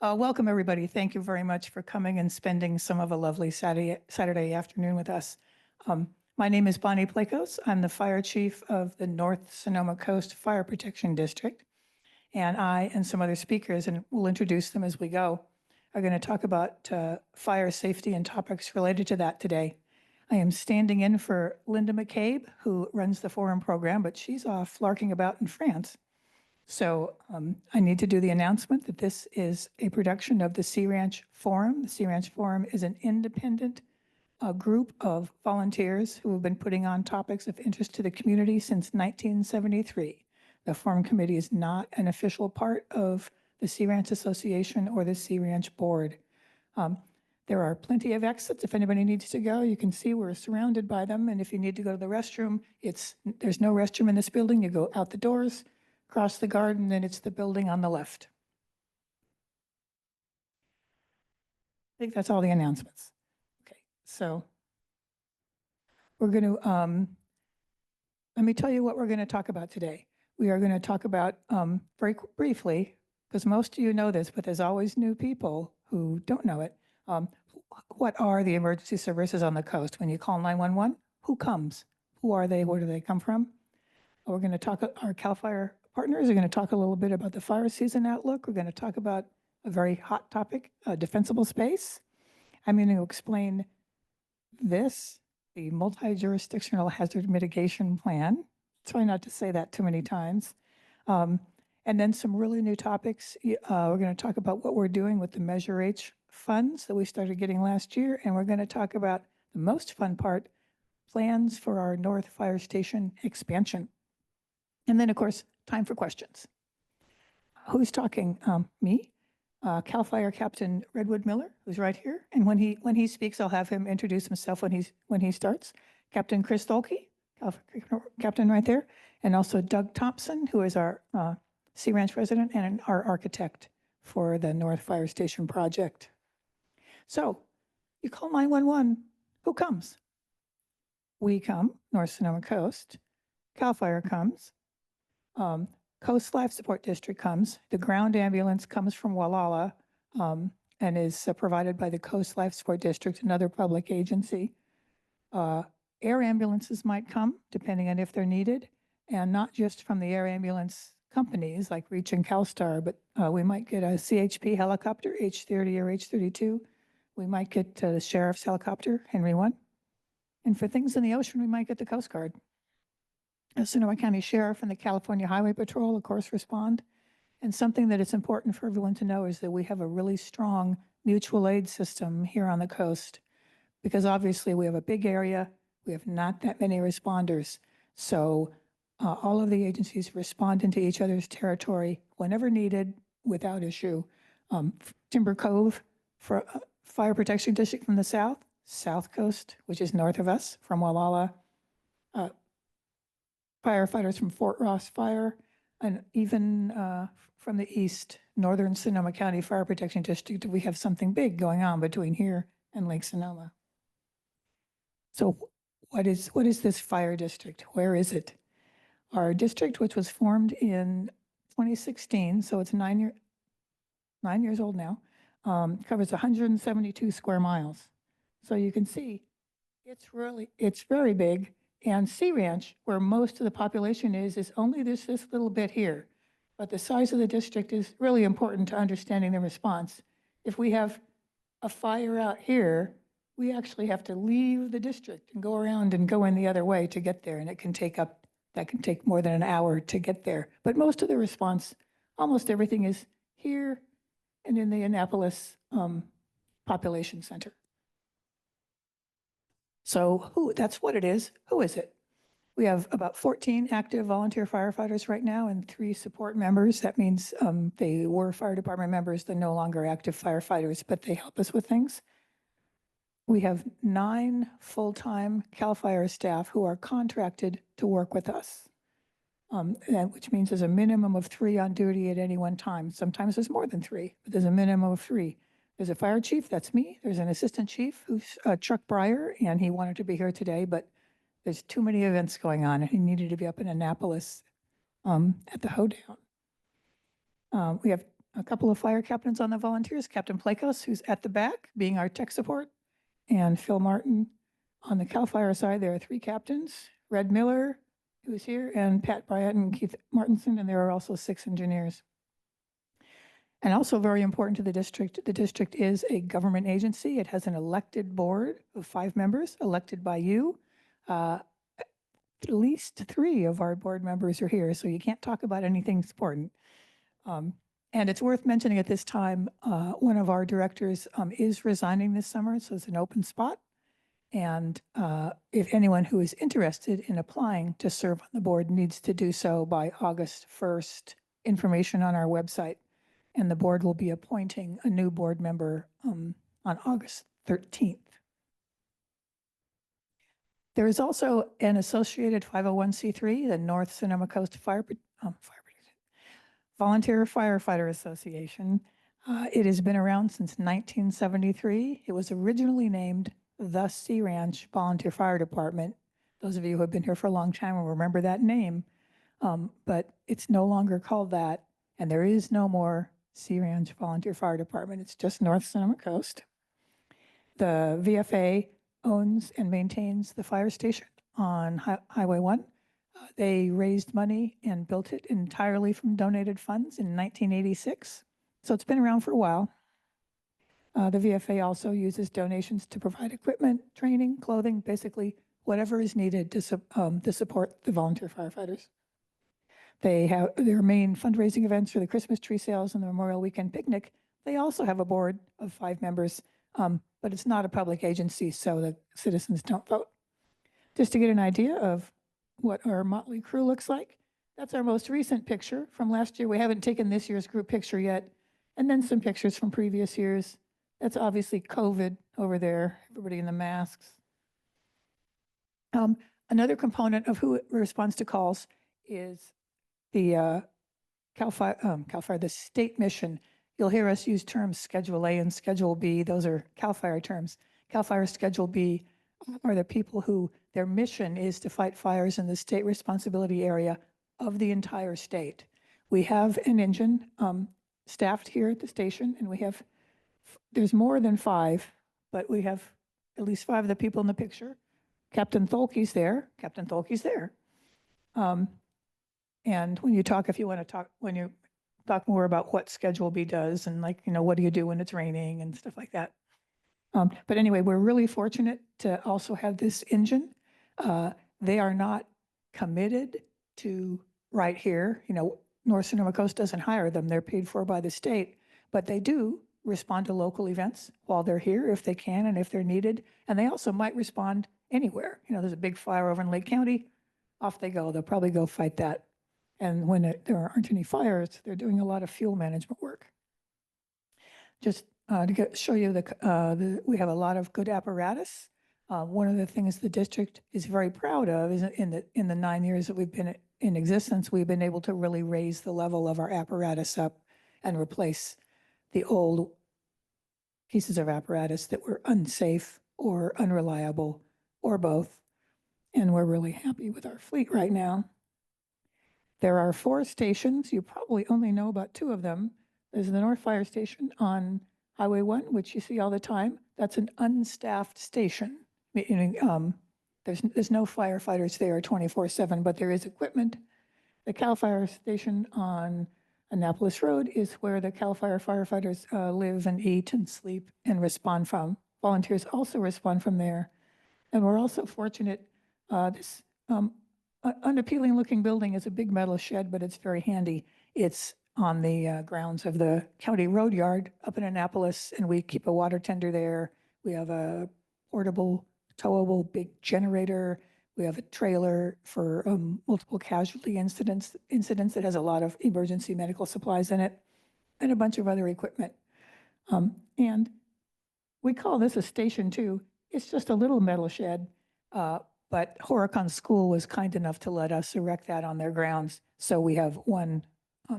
Welcome, everybody. Thank you very much for coming and spending some of a lovely Saturday afternoon with us. My name is Bonnie Plakos. I'm the fire chief of the North Sonoma Coast Fire Protection District. And I and some other speakers, and we'll introduce them as we go, are going to talk about fire safety and topics related to that today. I am standing in for Linda McCabe, who runs the forum program, but she's off larking about in France. So I need to do the announcement that this is a production of the Sea Ranch Forum. The Sea Ranch Forum is an independent group of volunteers who have been putting on topics of interest to the community since 1973. The Forum Committee is not an official part of the Sea Ranch Association or the Sea Ranch Board. There are plenty of exits. If anybody needs to go, you can see we're surrounded by them. And if you need to go to the restroom, there's no restroom in this building. You go out the doors, across the garden, and it's the building on the left. I think that's all the announcements. Okay, so we're going to, let me tell you what we're going to talk about today. We are going to talk about, very briefly, because most of you know this, but there's always new people who don't know it. What are the emergency services on the coast? When you call 911, who comes? Who are they? Where do they come from? We're going to talk, our CAL FIRE partners are going to talk a little bit about the fire season outlook. We're going to talk about a very hot topic, defensible space. I'm going to explain this, the Multi-Jurisdictional Hazard Mitigation Plan. Try not to say that too many times. And then some really new topics. We're going to talk about what we're doing with the Measure H funds that we started getting last year. And we're going to talk about the most fun part, plans for our North Fire Station expansion. And then, of course, time for questions. Who's talking? Me, CAL FIRE Captain Redwood Miller, who's right here. And when he speaks, I'll have him introduce himself when he starts. Captain Chris Tholcke, Captain right there, and also Doug Thompson, who is our Sea Ranch resident and our architect for the North Fire Station project. So you call 911, who comes? We come, North Sonoma Coast. CAL FIRE comes. Coast Life Support District comes. The ground ambulance comes from Walala and is provided by the Coast Life Support District, another public agency. Air ambulances might come, depending on if they're needed, and not just from the air ambulance companies like Reach and CalStar, but we might get a CHP helicopter, H-30 or H-32. We might get the Sheriff's helicopter, Henry 1. And for things in the ocean, we might get the Coast Guard. The Sonoma County Sheriff and the California Highway Patrol, of course, respond. And something that it's important for everyone to know is that we have a really strong mutual aid system here on the coast, because obviously we have a big area, we have not that many responders. So all of the agencies respond into each other's territory whenever needed without issue. Timber Cove for Fire Protection District from the South Coast, which is north of us from Walala. Firefighters from Fort Ross Fire, and even from the east, Northern Sonoma County Fire Protection District, we have something big going on between here and Lake Sonoma. So what is this fire district? Where is it? Our district, which was formed in 2016, so it's 9 years old now, covers 172 square miles. So you can see it's very big. And Sea Ranch, where most of the population is only this little bit here. But the size of the district is really important to understanding the response. If we have a fire out here, we actually have to leave the district and go around and go in the other way to get there. And that can take more than an hour to get there. But most of the response, almost everything is here and in the Annapolis population center. So that's what it is. Who is it? We have about 14 active volunteer firefighters right now and 3 support members. That means they were fire department members. They're no longer active firefighters, but they help us with things. We have 9 full-time CAL FIRE staff who are contracted to work with us, which means there's a minimum of 3 on duty at any one time. Sometimes there's more than 3, but there's a minimum of 3. There's a fire chief, that's me. There's an assistant chief, who's Chuck Breyer, and he wanted to be here today, but there's too many events going on, and he needed to be up in Annapolis at the hoedown. We have a couple of fire captains on the volunteers, Captain Plakos, who's at the back, being our tech support, and Phil Martin. On the CAL FIRE side, there are 3 captains, Red Miller, who's here, and Pat Bryant and Keith Martinson, and there are also 6 engineers. And also very important to the district is a government agency. It has an elected board of 5 members, elected by you. At least 3 of our board members are here, so you can't talk about anything important. And it's worth mentioning at this time, one of our directors is resigning this summer, so it's an open spot. And if anyone who is interested in applying to serve on the board needs to do so by August 1st, information on our website. And the board will be appointing a new board member on August 13th. There is also an associated 501c3, the North Sonoma Coast Volunteer Firefighter Association. It has been around since 1973. It was originally named the Sea Ranch Volunteer Fire Department. Those of you who have been here for a long time will remember that name, but it's no longer called that, and there is no more Sea Ranch Volunteer Fire Department. It's just North Sonoma Coast. The VFA owns and maintains the fire station on Highway 1. They raised money and built it entirely from donated funds in 1986. So it's been around for a while. The VFA also uses donations to provide equipment, training, clothing, basically whatever is needed to support the volunteer firefighters. They have their main fundraising events are the Christmas tree sales and the Memorial Weekend picnic. They also have a board of 5 members, but it's not a public agency, so the citizens don't vote. Just to get an idea of what our motley crew looks like, that's our most recent picture from last year. We haven't taken this year's group picture yet, and then some pictures from previous years. That's obviously COVID over there, everybody in the masks. Another component of who responds to calls is the CAL FIRE, the state mission. You'll hear us use terms Schedule A and Schedule B. Those are CAL FIRE terms. CAL FIRE Schedule B are the people who their mission is to fight fires in the state responsibility area of the entire state. We have an engine staffed here at the station, and we have, there's more than 5, but we have at least 5 of the people in the picture. Captain Tholcke's there. Captain Tholcke's there. And when you talk, if you want to talk, when you talk more about what Schedule B does and like, you know, what do you do when it's raining and stuff like that. But anyway, we're really fortunate to also have this engine. They are not committed to right here. You know, North Sonoma Coast doesn't hire them. They're paid for by the state, but they do respond to local events while they're here if they can and if they're needed. And they also might respond anywhere. You know, there's a big fire over in Lake County, off they go. They'll probably go fight that. And when there aren't any fires, they're doing a lot of fuel management work. Just to show you we have a lot of good apparatus. One of the things the district is very proud of is in the 9 years that we've been in existence, we've been able to really raise the level of our apparatus up and replace the old pieces of apparatus that were unsafe or unreliable or both. And we're really happy with our fleet right now. There are 4 stations. You probably only know about 2 of them. There's the North Fire Station on Highway 1, which you see all the time. That's an unstaffed station, meaning there's no firefighters there 24/7, but there is equipment. The CAL FIRE Station on Annapolis Road is where the CAL FIRE firefighters live and eat and sleep and respond from. Volunteers also respond from there. And we're also fortunate, this unappealing looking building is a big metal shed, but it's very handy. It's on the grounds of the county road yard up in Annapolis, and we keep a water tender there. We have a portable, towable big generator. We have a trailer for multiple casualty incidents that has a lot of emergency medical supplies in it, and a bunch of other equipment. And we call this a station too. It's just a little metal shed, but Horicon School was kind enough to let us erect that on their grounds. So we have one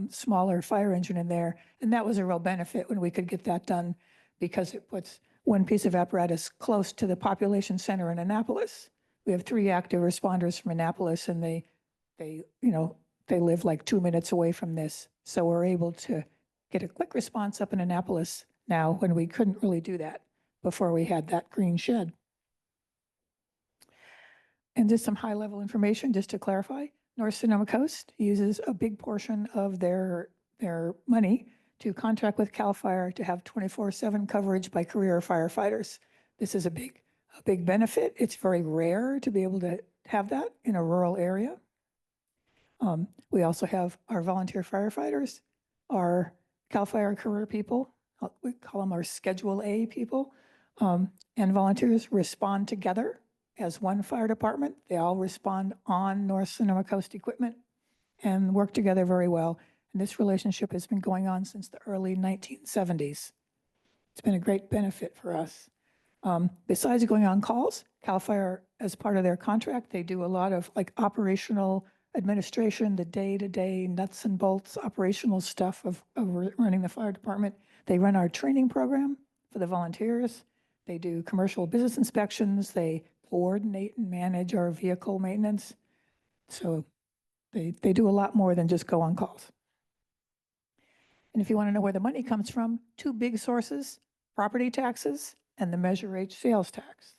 smaller fire engine in there. And that was a real benefit when we could get that done because it puts one piece of apparatus close to the population center in Annapolis. We have 3 active responders from Annapolis, and they live like 2 minutes away from this. So we're able to get a quick response up in Annapolis now when we couldn't really do that before we had that green shed. And just some high-level information, just to clarify, North Sonoma Coast uses a big portion of their money to contract with CAL FIRE to have 24/7 coverage by career firefighters. This is a big benefit. It's very rare to be able to have that in a rural area. We also have our volunteer firefighters, our CAL FIRE career people, we call them our Schedule A people, and volunteers respond together as one fire department. They all respond on North Sonoma Coast equipment and work together very well. And this relationship has been going on since the early 1970s. It's been a great benefit for us. Besides going on calls, CAL FIRE, as part of their contract, they do a lot of like operational administration, the day-to-day nuts and bolts operational stuff of running the fire department. They run our training program for the volunteers. They do commercial business inspections. They coordinate and manage our vehicle maintenance. So they do a lot more than just go on calls. And if you want to know where the money comes from, two big sources: property taxes and the Measure H sales tax.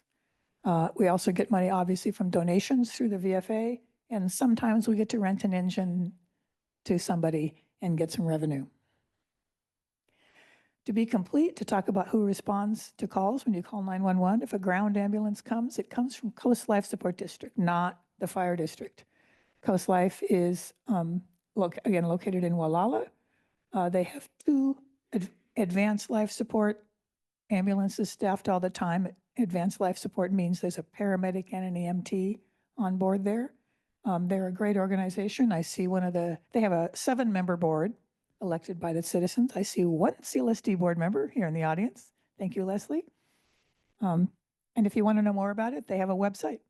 We also get money, obviously, from donations through the VFA, and sometimes we get to rent an engine to somebody and get some revenue. To be complete, to talk about who responds to calls when you call 911, if a ground ambulance comes, it comes from Coast Life Support District, not the fire district. Coast Life is, again, located in Walala. They have two advanced life support ambulances staffed all the time. Advanced life support means there's a paramedic and an EMT on board there. They're a great organization. I see they have a 7-member board elected by the citizens. I see one CLSD board member here in the audience. Thank you, Leslie. And if you want to know more about it, they have a website.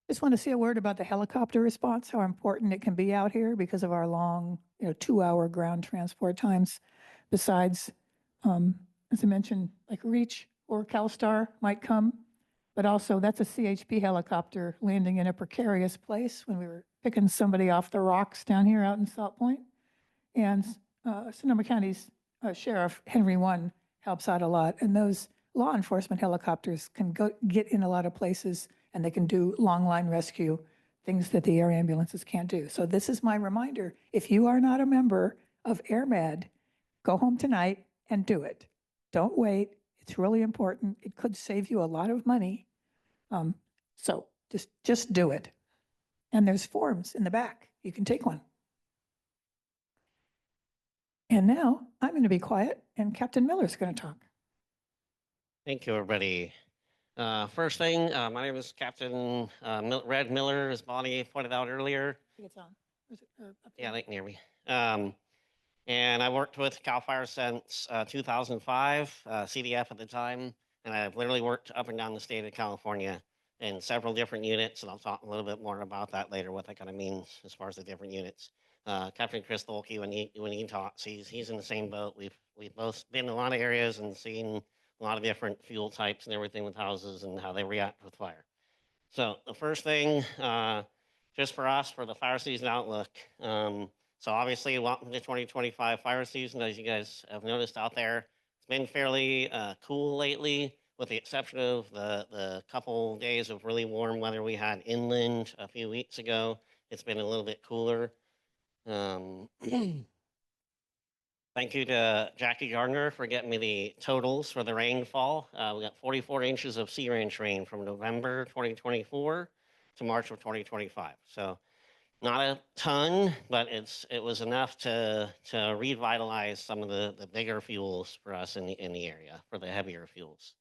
Just want to say a word about the helicopter response, how important it can be out here because of our long, 2-hour ground transport times. Besides, as I mentioned, like Reach or CalStar might come, but also that's a CHP helicopter landing in a precarious place when we were picking somebody off the rocks down here out in Salt Point. And Sonoma County's Sheriff Henry One helps out a lot. And those law enforcement helicopters can get in a lot of places, and they can do long line rescue, things that the air ambulances can't do. So this is my reminder. If you are not a member of AirMed, go home tonight and do it. Don't wait. It's really important. It could save you a lot of money. So just do it. And there's forms in the back. You can take one. And now I'm going to be quiet, and Captain Miller's going to talk. Thank you, everybody. First thing, my name is Captain Red Miller, as Bonnie pointed out earlier. I think it's on. Is it, up Yeah, there? they can hear me. And I worked with CAL FIRE since 2005, CDF at the time, and I've literally worked up and down the state of California in several different units, and I'll talk a little bit more about that later, what that kind of means as far as the different units. Captain Chris Tholcke, when he talks, he's in the same boat. We've both been in a lot of areas and seen a lot of different fuel types and everything with houses and how they react with fire. So the first thing, just for us, for the fire season outlook. So obviously, welcome to 2025 fire season. As you guys have noticed out there, it's been fairly cool lately, with the exception of the couple days of really warm weather we had inland a few weeks ago. It's been a little bit cooler. Thank you to Jackie Gardner for getting me the totals for the rainfall. We got 44 inches of sea range rain from November 2024 to March of 2025. So not a ton, but it was enough to revitalize some of the bigger fuels for us in the area, for the heavier fuels.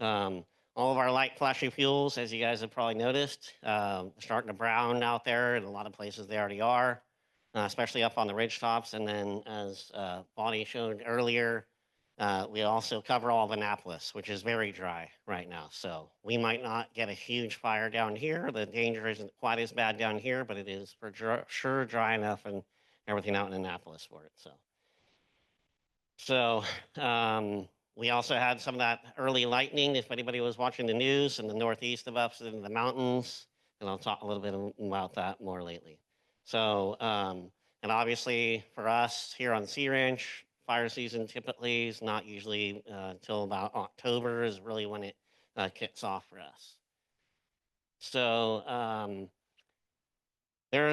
All of our light flashy fuels, as you guys have probably noticed, starting to brown out there. In a lot of places they already are. Especially up on the ridge tops. And then as Bonnie showed earlier, we also cover all of Annapolis, which is very dry right now. So we might not get a huge fire down here. The danger isn't quite as bad down here, but it is for sure dry enough and everything out in Annapolis for it. So we also had some of that early lightning, if anybody was watching the news, in the northeast of us in the mountains. And I'll talk a little bit about that more lately. So, And obviously for us here on Sea Ranch, fire season typically is not usually until about October is really when it kicks off for us. So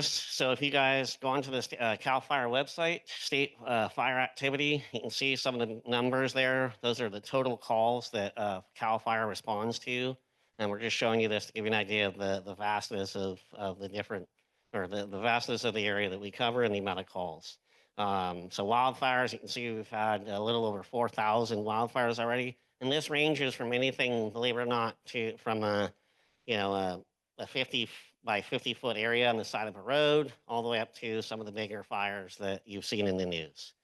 so if you guys go onto the CAL FIRE website, state fire activity, you can see some of the numbers there. Those are the total calls that CAL FIRE responds to. And we're just showing you this to give you an idea of the vastness of the different, or the vastness of the area that we cover and the amount of calls. So wildfires, you can see we've had a little over 4,000 wildfires already. And this ranges from anything, believe it or not, from a 50 by 50-foot area on the side of a road, all the way up to some of the bigger fires that you've seen in the news.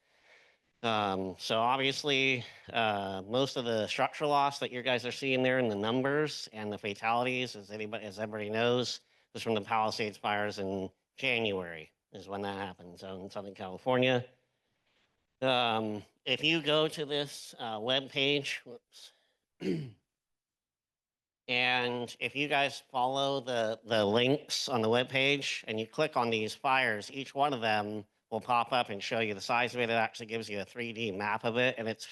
So obviously, most of the structural loss that you guys are seeing there in the numbers and the fatalities, as everybody knows, was from the Palisades fires in January, is when that happened. So in Southern California. If you go to this web page, whoops. And if you guys follow the links on the webpage and you click on these fires, each one of them will pop up and show you the size of it. It actually gives you a 3D map of it. And it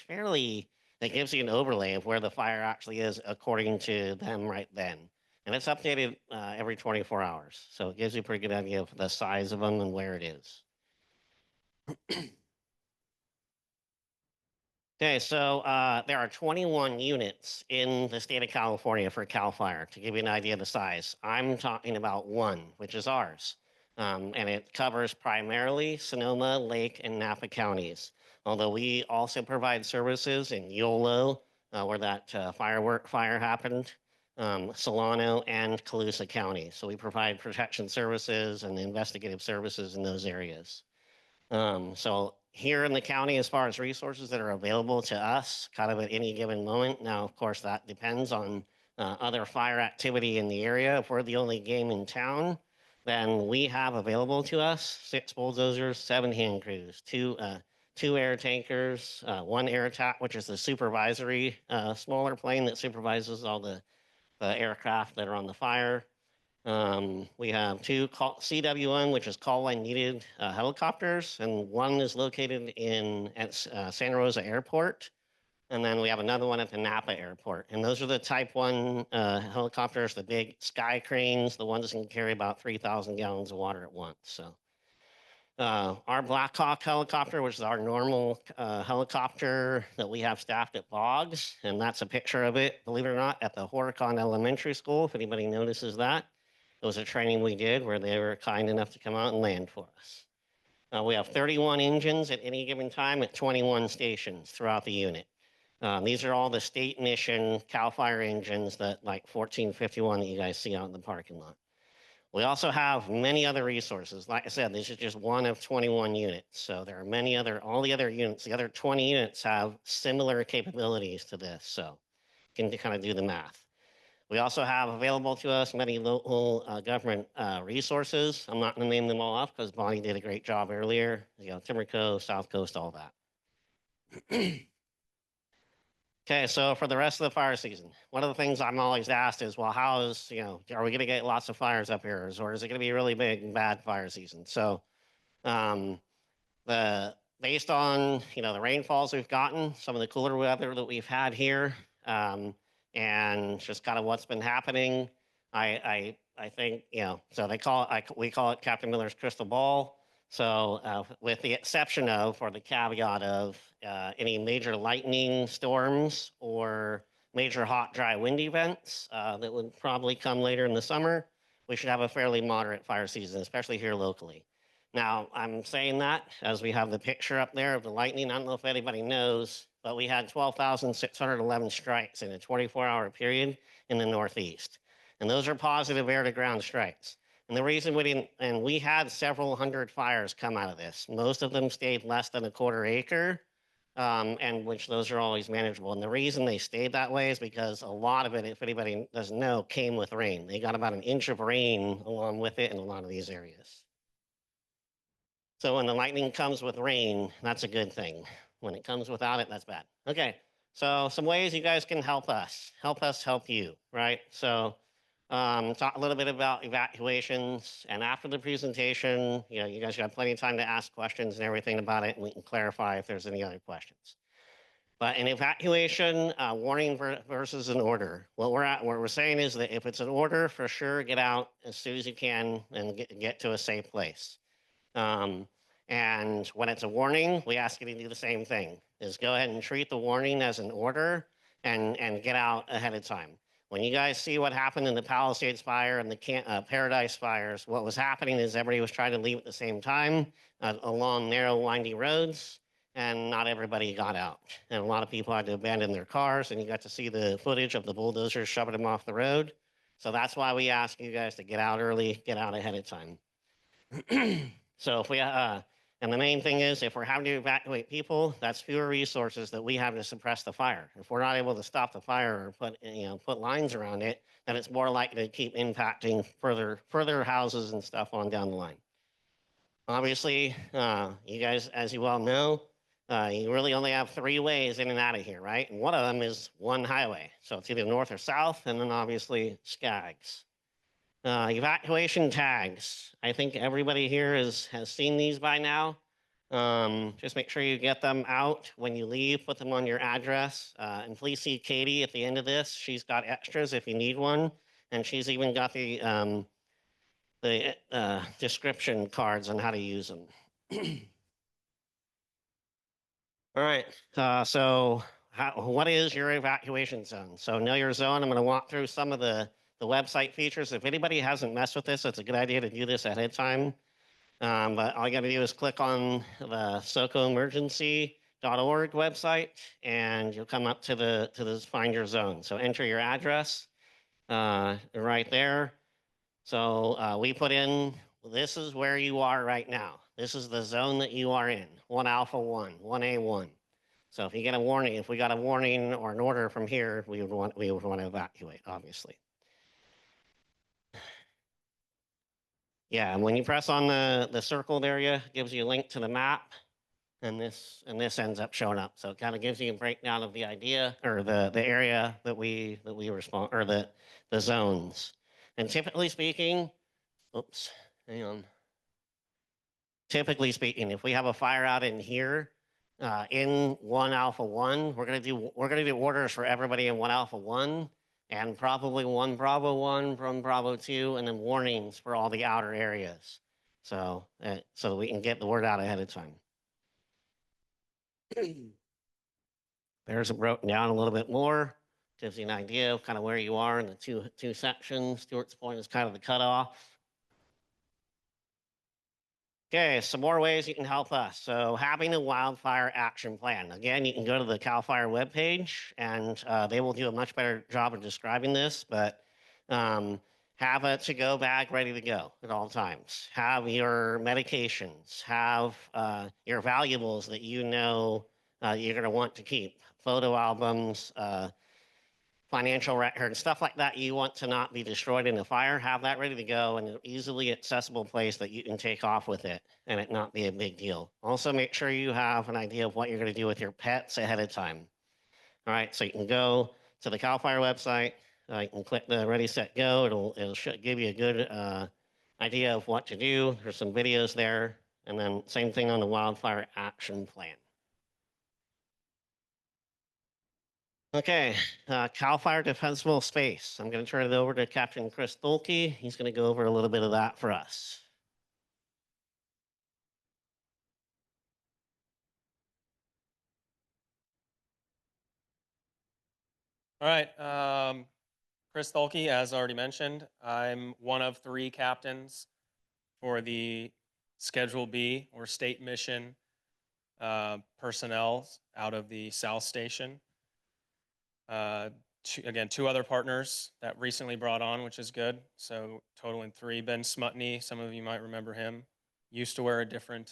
gives you an overlay of where the fire actually is according to them right then. And it's updated every 24 hours. So it gives you a pretty good idea of the size of them and where it is. Okay, so there are 21 units in the state of California for CAL FIRE, to give you an idea of the size. I'm talking about one, which is ours. And it covers primarily Sonoma, Lake, and Napa counties. Although we also provide services in Yolo, where that fire happened, Solano, and Colusa County. So we provide protection services and investigative services in those areas. So here in the county, as far as resources that are available to us, kind of at any given moment. Now, of course, that depends on other fire activity in the area. If we're the only game in town, then we have available to us 6 bulldozers, 7 hand crews, 2 air tankers, 1 air attack, which is the supervisory smaller plane that supervises all the aircraft that are on the fire. We have 2 CW1, which is call line needed helicopters, and 1 is located at Santa Rosa Airport. And then we have another one at the Napa Airport. And those are the Type 1 helicopters, the big sky cranes, the ones that can carry about 3,000 gallons of water at once. So our Blackhawk helicopter, which is our normal helicopter that we have staffed at Boggs, and that's a picture of it, believe it or not, at the Horicon Elementary School, if anybody notices that. It was a training we did where they were kind enough to come out and land for us. We have 31 engines at any given time at 21 stations throughout the unit. These are all the state mission CAL FIRE engines that like 1451 that you guys see out in the parking lot. We also have many other resources. Like I said, this is just one of 21 units. So there are all the other units, the other 20 units have similar capabilities to this. So you can kind of do the math. We also have available to us many local government resources. I'm not going to name them all off because Bonnie did a great job earlier. Timber Coast, South Coast, all that. Okay, so for the rest of the fire season, one of the things I'm always asked is, well, are we going to get lots of fires up here, or is it going to be a really big and bad fire season? So, based on the rainfalls we've gotten, some of the cooler weather that we've had here, and just kind of what's been happening, I think so we call it Captain Miller's crystal ball. So with the exception of, or the caveat of, any major lightning storms or major hot, dry wind events that would probably come later in the summer, we should have a fairly moderate fire season, especially here locally. Now, I'm saying that as we have the picture up there of the lightning. I don't know if anybody knows, but we had 12,611 strikes in a 24-hour period in the Northeast. And those are positive air-to-ground strikes. And the reason we had several hundred fires come out of this. Most of them stayed less than a quarter acre, and which those are always manageable. And the reason they stayed that way is because a lot of it, if anybody doesn't know, came with rain. They got about 1 inch of rain along with it in a lot of these areas. So when the lightning comes with rain, that's a good thing. When it comes without it, that's bad. Okay, so some ways you guys can help us help you, right? So talk a little bit about evacuations, and after the presentation, you guys got plenty of time to ask questions and everything about it, and we can clarify if there's any other questions. But an evacuation, warning versus an order. What we're saying is that if it's an order, for sure, get out as soon as you can and get to a safe place. And when it's a warning, we ask you to do the same thing, is go ahead and treat the warning as an order and get out ahead of time. When you guys see what happened in the Palisades fire and the Paradise fires, what was happening is everybody was trying to leave at the same time along narrow, windy roads, and not everybody got out. And a lot of people had to abandon their cars, and you got to see the footage of the bulldozers shoving them off the road. So that's why we ask you guys to get out early, get out ahead of time. So if we, and the main thing is, if we're having to evacuate people, that's fewer resources that we have to suppress the fire. If we're not able to stop the fire or put lines around it, then it's more likely to keep impacting further houses and stuff on down the line. Obviously, you guys, as you all know, you really only have 3 ways in and out of here, right? And one of them is one highway. So it's either north or south, and then obviously Skaggs. Evacuation tags. I think everybody here has seen these by now. Just make sure you get them out when you leave, put them on your address. And please see Katie at the end of this. She's got extras if you need one. And she's even got the description cards on how to use them. All right, so what is your evacuation zone? So know your zone. I'm going to walk through some of the website features. If anybody hasn't messed with this, it's a good idea to do this ahead of time. But all you got to do is click on the socoemergency.org website, and you'll come up to this Find Your Zone. So enter your address right there. So we put in, this is where you are right now. This is the zone that you are in, 1 Alpha 1, 1A1. So if you get a warning, if we got a warning or an order from here, we would want to evacuate, obviously. Yeah, and when you press on the circled area, it gives you a link to the map, and this ends up showing up. So it kind of gives you a breakdown of the idea or the area that we respond, or the zones. And typically speaking, oops, hang on. Typically speaking, if we have a fire out in here, in 1 Alpha 1, we're gonna do orders for everybody in 1 Alpha 1, and probably 1 Bravo 1, 1 Bravo 2, and then warnings for all the outer areas. So so we can get the word out ahead of time. There's it broken down a little bit more. Gives you an idea of kind of where you are in the two sections. Stewart's Point is kind of the cutoff. Okay, some more ways you can help us. So having a wildfire action plan. Again, you can go to the CAL FIRE webpage, and they will do a much better job of describing this, but have a to-go bag ready to go at all times. Have your medications, have your valuables that you know you're gonna want to keep. Photo albums, financial records, stuff like that you want to not be destroyed in a fire, have that ready to go in an easily accessible place that you can take off with it and it not be a big deal. Also, make sure you have an idea of what you're going to do with your pets ahead of time. All right, so you can go to the CAL FIRE website, you can click the Ready, Set, Go. It'll give you a good idea of what to do. There's some videos there, and then same thing on the wildfire action plan. Okay, CAL FIRE defensible space. I'm going to turn it over to Captain Chris Tholcke. He's going to go over a little bit of that for us. All right, Chris Tholcke, as already mentioned, I'm one of 3 captains for the Schedule B or state mission personnel out of the South Station. Again, 2 other partners that recently brought on, which is good. So totaling 3. Ben Smutney, some of you might remember him, used to wear a different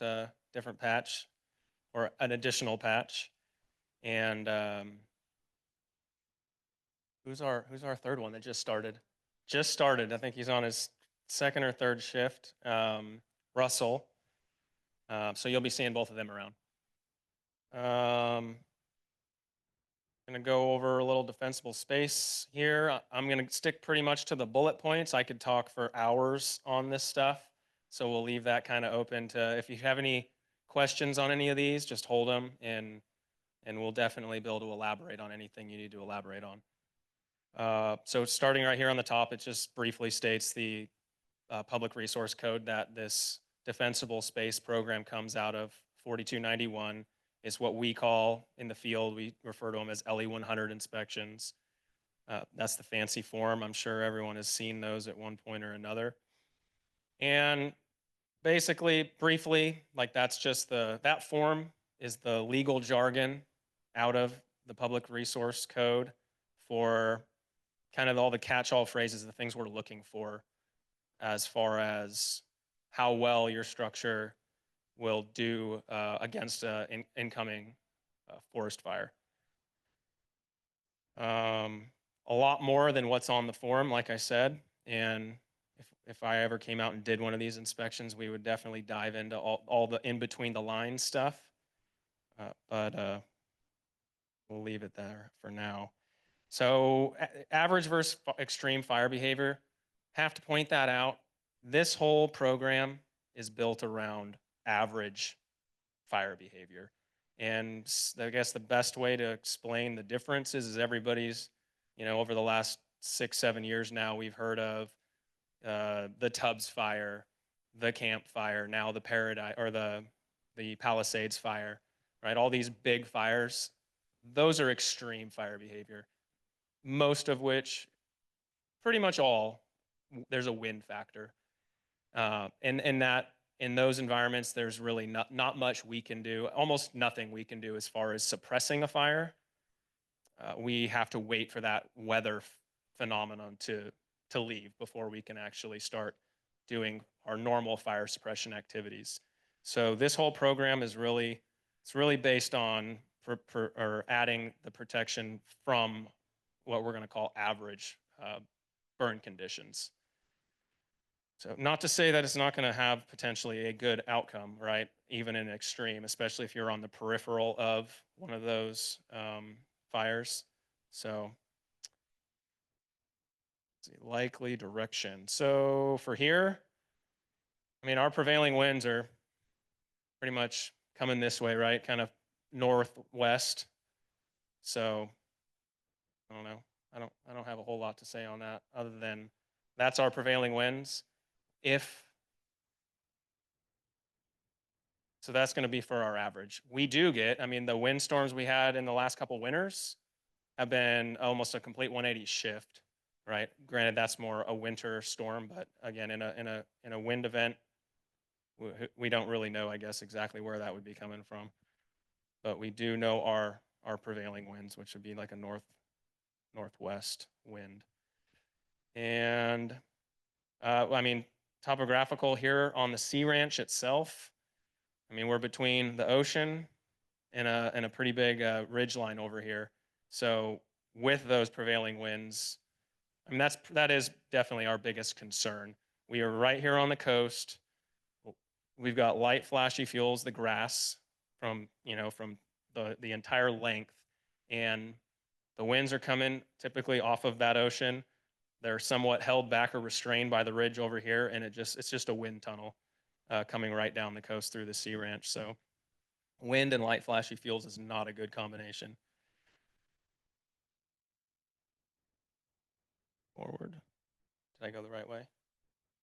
patch or an additional patch. And who's our 3rd one that just started? Just started. I think he's on his 2nd or 3rd shift. Russell. So you'll be seeing both of them around. going to go over a little defensible space here. I'm going to stick pretty much to the bullet points. I could talk for hours on this stuff. So we'll leave that kind of open to, if you have any questions on any of these, just hold them and we'll definitely be able to elaborate on anything you need to elaborate on. So starting right here on the top, it just briefly states the public resource code that this defensible space program comes out of. 4291 is what we call in the field, we refer to them as LE 100 inspections. That's the fancy form. I'm sure everyone has seen those at one point or another. And basically, briefly, like that's just that form is the legal jargon out of the public resource code for kind of all the catch-all phrases, the things we're looking for as far as how well your structure will do against an incoming forest fire. A lot more than what's on the form, like I said, and if I ever came out and did one of these inspections, we would definitely dive into all the in between the lines stuff, but we'll leave it there for now. So average versus extreme fire behavior, have to point that out. This whole program is built around average fire behavior. And I guess the best way to explain the differences is everybody's, over the last 6-7 years now, we've heard of the Tubbs fire, the Camp fire, now the Paradise or the Palisades fire, right? All these big fires, those are extreme fire behavior. Most of which, pretty much all, there's a wind factor. And in those environments, there's really not much we can do, almost nothing we can do as far as suppressing a fire. We have to wait for that weather phenomenon to leave before we can actually start doing our normal fire suppression activities. So this whole program is really based on adding the protection from what we're going to call average burn conditions. So not to say that it's not going to have potentially a good outcome, right? Even in extreme, especially if you're on the peripheral of one of those fires. So let's see, likely direction. So for here, I mean, our prevailing winds are pretty much coming this way, right? Kind of northwest. So I don't know. I don't have a whole lot to say on that other than that's our prevailing winds. So that's going to be for our average. We do get, I mean, the windstorms we had in the last couple winters have been almost a complete 180 shift, right? Granted, that's more a winter storm, but again, in a wind event, we don't really know, I guess, exactly where that would be coming from. But we do know our prevailing winds, which would be like a northwest wind. And I mean, topographical here on the Sea Ranch itself, I mean, we're between the ocean and a pretty big ridge line over here. So with those prevailing winds, I mean, that is definitely our biggest concern. We are right here on the coast. We've got light flashy fuels, the grass from the entire length, and the winds are coming typically off of that ocean. They're somewhat held back or restrained by the ridge over here, and it's just a wind tunnel coming right down the coast through the Sea Ranch. So wind and light flashy fuels is not a good combination. Forward. Did I go the right way?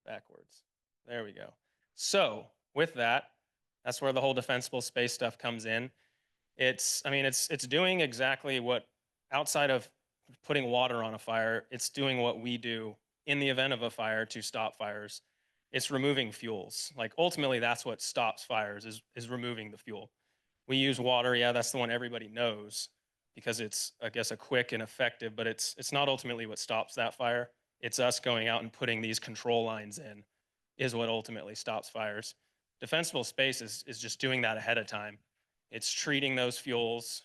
Backwards. There we go. So with that, that's where the whole defensible space stuff comes in. It's doing exactly what, outside of putting water on a fire, it's doing what we do in the event of a fire to stop fires. It's removing fuels. Like ultimately, that's what stops fires is removing the fuel. We use water, yeah, that's the one everybody knows because it's, I guess, a quick and effective, but it's not ultimately what stops that fire. It's us going out and putting these control lines in is what ultimately stops fires. Defensible space is just doing that ahead of time. It's treating those fuels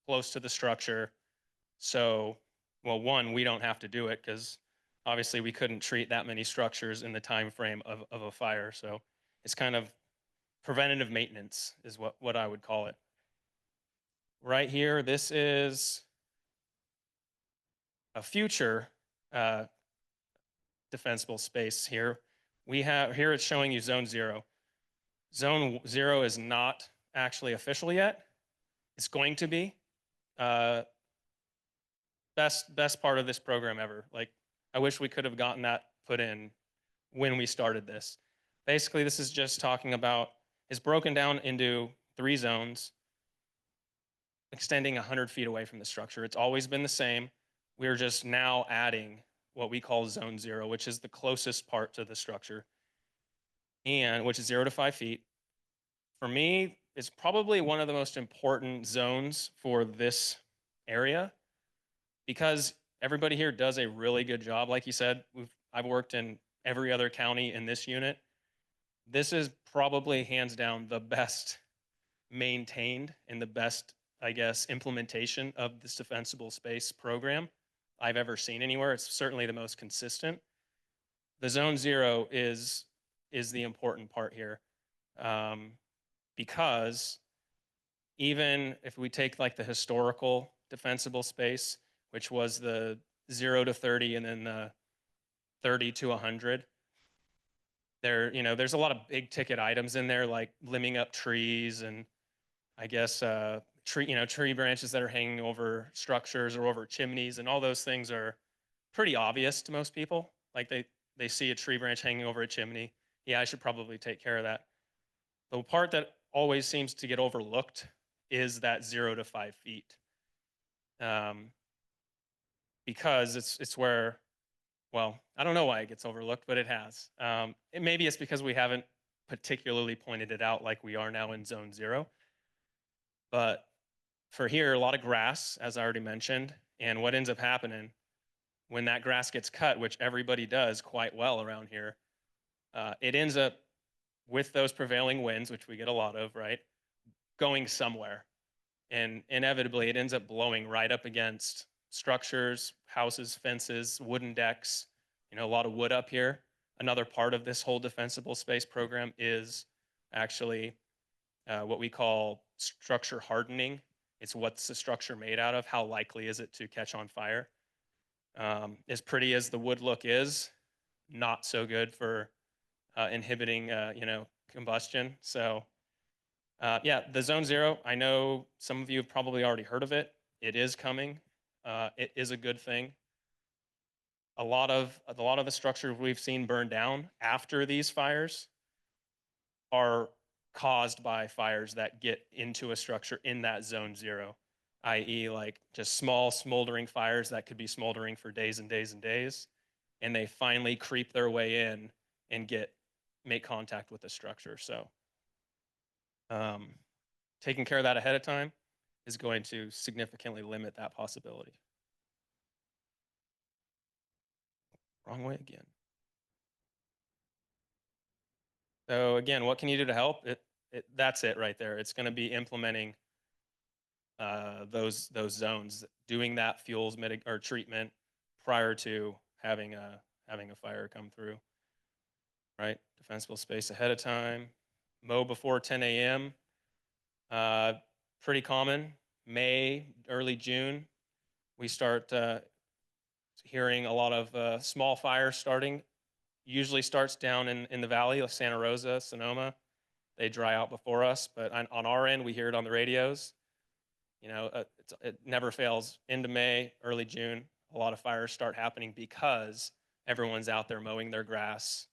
close to the structure. So, well, one, we don't have to do it because obviously we couldn't treat that many structures in the time frame of a fire. So it's kind of preventative maintenance is what I would call it. right here, this is a future defensible space here. We have, here it's showing you zone 0. Zone 0 is not actually official yet. It's going to be. Best part of this program ever. Like, I wish we could have gotten that put in when we started this. Basically, this is just talking about, it's broken down into 3 zones, extending 100 feet away from the structure. It's always been the same. We're just now adding what we call zone 0, which is the closest part to the structure, and which is 0 to 5 feet. For me, it's probably one of the most important zones for this area, because everybody here does a really good job. Like you said, I've worked in every other county in this unit. This is probably hands down the best maintained and the best, I guess, implementation of this defensible space program I've ever seen anywhere. It's certainly the most consistent. The zone 0 is the important part here, because even if we take like the historical defensible space, which was the 0 to 30 and then the 30 to 100, there's a lot of big ticket items in there, like limbing up trees and I guess tree branches that are hanging over structures or over chimneys, and all those things are pretty obvious to most people. Like they see a tree branch hanging over a chimney. Yeah, I should probably take care of that. The part that always seems to get overlooked is that 0 to 5 feet, because it's where, well, I don't know why it gets overlooked, but it has. Maybe it's because we haven't particularly pointed it out like we are now in zone 0. But for here, a lot of grass, as I already mentioned, and what ends up happening when that grass gets cut, which everybody does quite well around here, it ends up with those prevailing winds, which we get a lot of, right, going somewhere. And inevitably, it ends up blowing right up against structures, houses, fences, wooden decks, a lot of wood up here. Another part of this whole defensible space program is actually what we call structure hardening. It's what's the structure made out of, how likely is it to catch on fire. As pretty as the wood look is, not so good for inhibiting combustion. So yeah, the zone 0, I know some of you have probably already heard of it. It is coming. It is a good thing. A lot of the structures we've seen burn down after these fires are caused by fires that get into a structure in that zone 0, i.e. like just small smoldering fires that could be smoldering for days and days and days, and they finally creep their way in and make contact with the structure. So taking care of that ahead of time is going to significantly limit that possibility. Wrong way again. So again, what can you do to help? That's it right there. It's going to be implementing those zones, doing that fuels or treatment prior to having a fire come through. Right, defensible space ahead of time. Mow before 10 a.m. Pretty common. May, early June, we start hearing a lot of small fires starting. Usually starts down in the valley of Santa Rosa, Sonoma. They dry out before us, but on our end, we hear it on the radios. It never fails. Into May, early June, a lot of fires start happening because everyone's out there mowing their grass,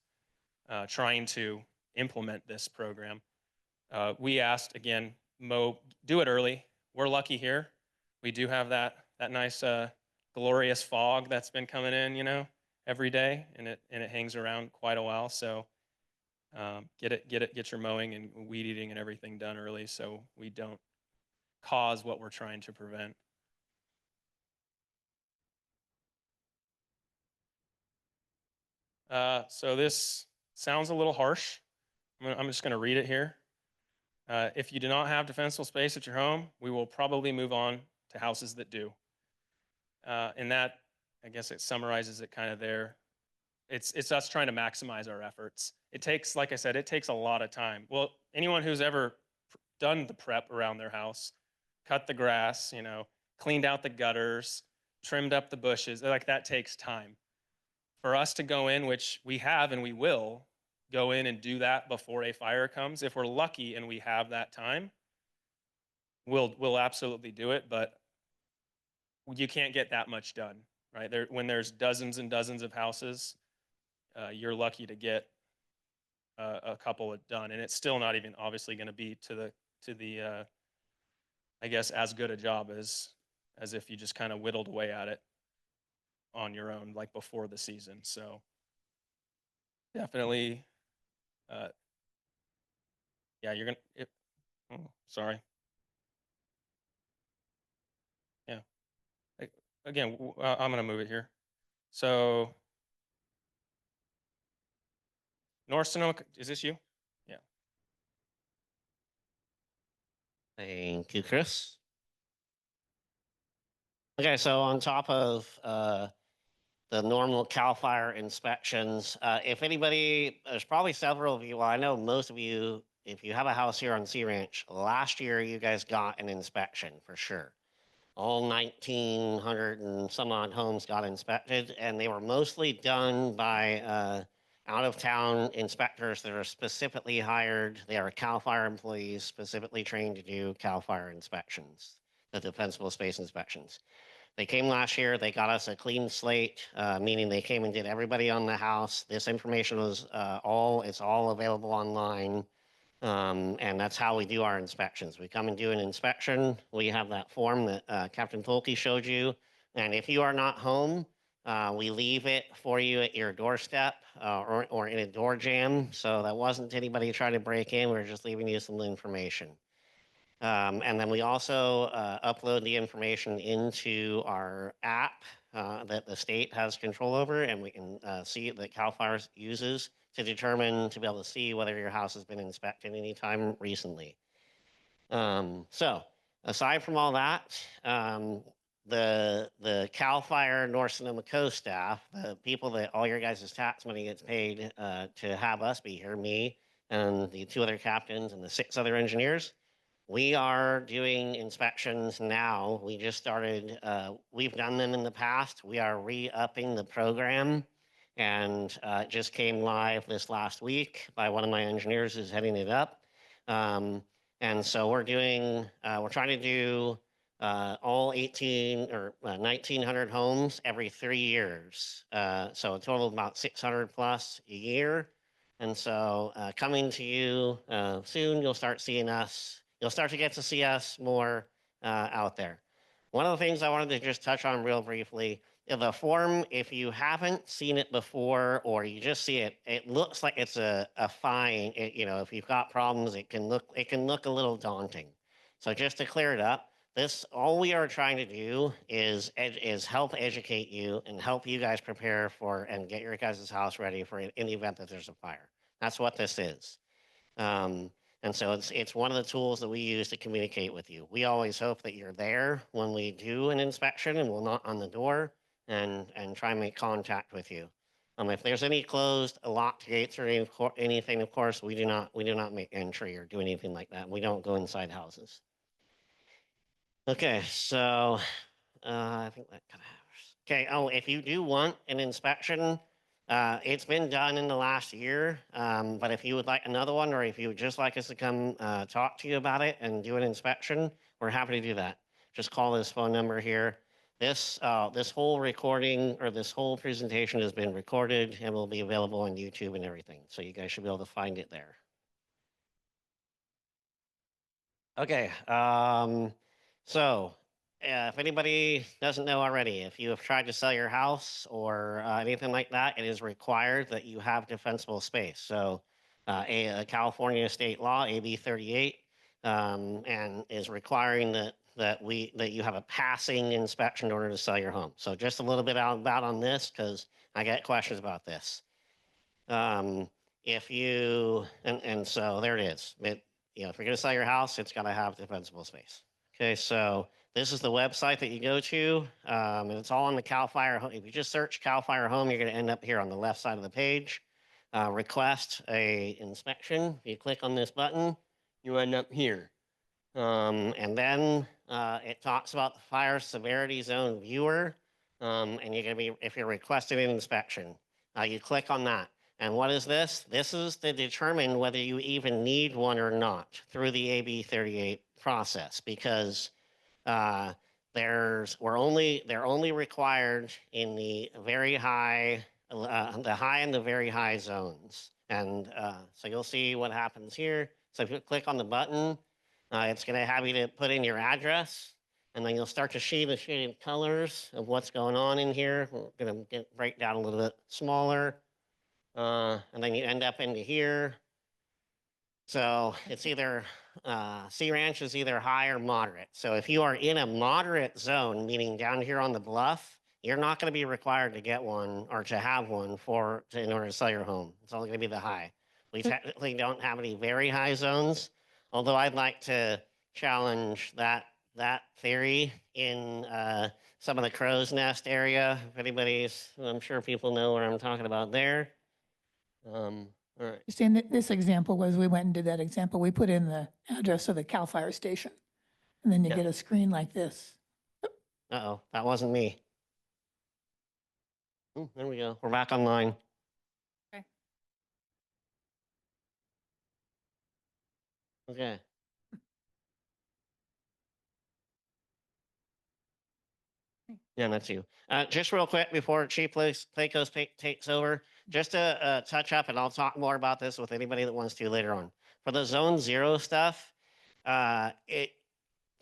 trying to implement this program. We asked, again, do it early. We're lucky here. We do have that nice glorious fog that's been coming in, every day, and it hangs around quite a while. So get your mowing and weed eating and everything done early, so we don't cause what we're trying to prevent. So this sounds a little harsh. I'm just going to read it here. If you do not have defensible space at your home, we will probably move on to houses that do. And that, I guess it summarizes it kind of there. It's us trying to maximize our efforts. It takes, like I said, it takes a lot of time. Well, anyone who's ever done the prep around their house cut the grass, you know, cleaned out the gutters, trimmed up the bushes. Like that takes time. For us to go in, which we have and we will go in and do that before a fire comes, if we're lucky and we have that time, we'll absolutely do it. But you can't get that much done, right? When there's dozens and dozens of houses, you're lucky to get a couple done, and it's still not even obviously going to be to the I guess as good a job as if you just kind of whittled away at it on your own, like before the season. So definitely, yeah, you're gonna. Oh, sorry. Yeah. Again, I'm gonna move it here. So North Sonoma, is this you? Yeah. Thank you, Chris. Okay, so on top of the normal CAL FIRE inspections, if anybody, there's probably several of you, well, I know most of you, if you have a house here on Sea Ranch, last year you guys got an inspection for sure. All 1,900 and some odd homes got inspected, and they were mostly done by out-of-town inspectors that are specifically hired. They are CAL FIRE employees specifically trained to do CAL FIRE inspections, the defensible space inspections. They came last year, they got us a clean slate, meaning they came and did everybody on the house. This information was it's all available online. And that's how we do our inspections. We come and do an inspection. We have that form that Captain Tholcke showed you. And if you are not home, we leave it for you at your doorstep or in a door jamb. So that wasn't anybody trying to break in. We were just leaving you some information. And then we also upload the information into our app that the state has control over, and we can see that CAL FIRE uses to determine, to be able to see whether your house has been inspected anytime recently. So aside from all that, the CAL FIRE North Sonoma Coast staff, the people that all your guys' tax money gets paid to have us be here, me and the 2 other captains and the 6 other engineers, we are doing inspections now. We just started, we've done them in the past. We are re-upping the program, and it just came live this last week by one of my engineers who's heading it up. And so we're trying to do all 18 or 1,900 homes every 3 years. So a total of about 600 plus a year. And so coming to you soon, you'll start seeing us. You'll start to get to see us more out there. One of the things I wanted to just touch on real briefly, the form, if you haven't seen it before or you just see it, it looks like it's a fine. If you've got problems, it can look a little daunting. So just to clear it up, all we are trying to do is help educate you and help you guys prepare for and get your guys' house ready for in the event that there's a fire. That's what this is. And so it's one of the tools that we use to communicate with you. We always hope that you're there when we do an inspection and we'll knock on the door and try and make contact with you. If there's any closed, locked gates or anything, of course, we do not make entry or do anything like that. We don't go inside houses. Okay, so I think that kind of. Okay. Oh, if you do want an inspection, it's been done in the last year, but if you would like another one, or if you would just like us to come talk to you about it and do an inspection, we're happy to do that. Just call this phone number here. This whole recording or this whole presentation has been recorded and will be available on YouTube and everything. So you guys should be able to find it there. Okay. So if anybody doesn't know already, if you have tried to sell your house or anything like that, it is required that you have defensible space. So a California state law, AB 38, and is requiring that you have a passing inspection in order to sell your home. So just a little bit about on this, because I get questions about this. If you, and so there it is. If you're going to sell your house, it's got to have defensible space. Okay, so this is the website that you go to, and it's all on the CAL FIRE home. If you just search CAL FIRE home, you're going to end up here on the left side of the page. Request a inspection. If you click on this button, you end up here. And then it talks about the fire severity zone viewer. And you're going to be, if you're requesting an inspection, you click on that. And what is this? This is to determine whether you even need one or not through the AB 38 process, because they're only required in the very high, the high and the very high zones. And so you'll see what happens here. So if you click on the button, it's going to have you to put in your address, and then you'll start to see the shaded colors of what's going on in here. We're going to break down a little bit smaller. And then you end up into here. So it's either, Sea Ranch is either high or moderate. So if you are in a moderate zone, meaning down here on the bluff, you're not going to be required to get one or to have one in order to sell your home. It's only going to be the high. We technically don't have any very high zones, although I'd like to challenge that theory in some of the crow's nest area. If anybody's, I'm sure people know where I'm talking about there. All right. Just in this example was, we went and did that example, we put in the address of the CAL FIRE station. And then you Yeah. get a screen like this. Uh-oh, that wasn't me. Ooh, there we go. We're back online. Okay. Okay. Yeah, that's you. Just real quick before Chief Plakos takes over, just to touch up, and I'll talk more about this with anybody that wants to later on. For the Zone 0 stuff, Tholcke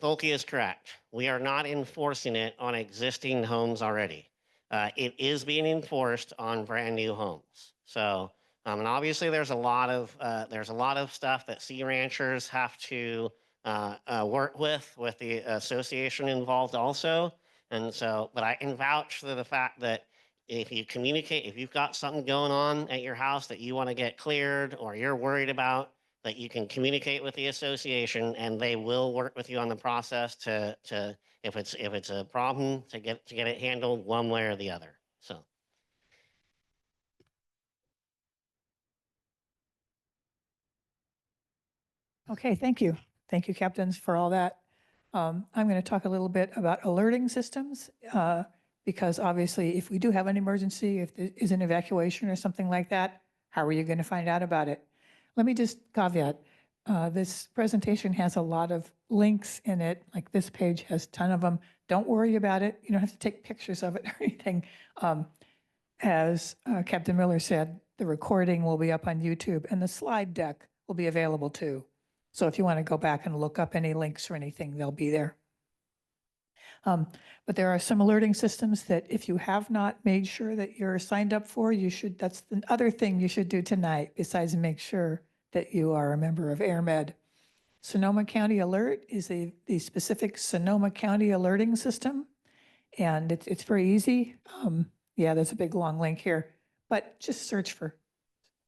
is correct. We are not enforcing it on existing homes already. It is being enforced on brand new homes. So, and obviously there's a lot of stuff that sea ranchers have to work with the association involved also. And so, but I can vouch for the fact that if you communicate, if you've got something going on at your house that you want to get cleared or you're worried about, that you can communicate with the association and they will work with you on the process to if it's a problem to get it handled one way or the other. So. Okay, thank you. Thank you, captains, for all that. I'm going to talk a little bit about alerting systems, because obviously if we do have an emergency, if there is an evacuation or something like that, how are you going to find out about it? Let me just caveat, this presentation has a lot of links in it, like this page has a ton of them. Don't worry about it. You don't have to take pictures of it or anything. As Captain Miller said, the recording will be up on YouTube and the slide deck will be available too. So if you want to go back and look up any links or anything, they'll be there. But there are some alerting systems that if you have not made sure that you're signed up for, you should, that's the other thing you should do tonight, besides make sure that you are a member of AirMed. Sonoma County Alert is the specific Sonoma County alerting system. And it's very easy. Yeah, there's a big long link here, but just search for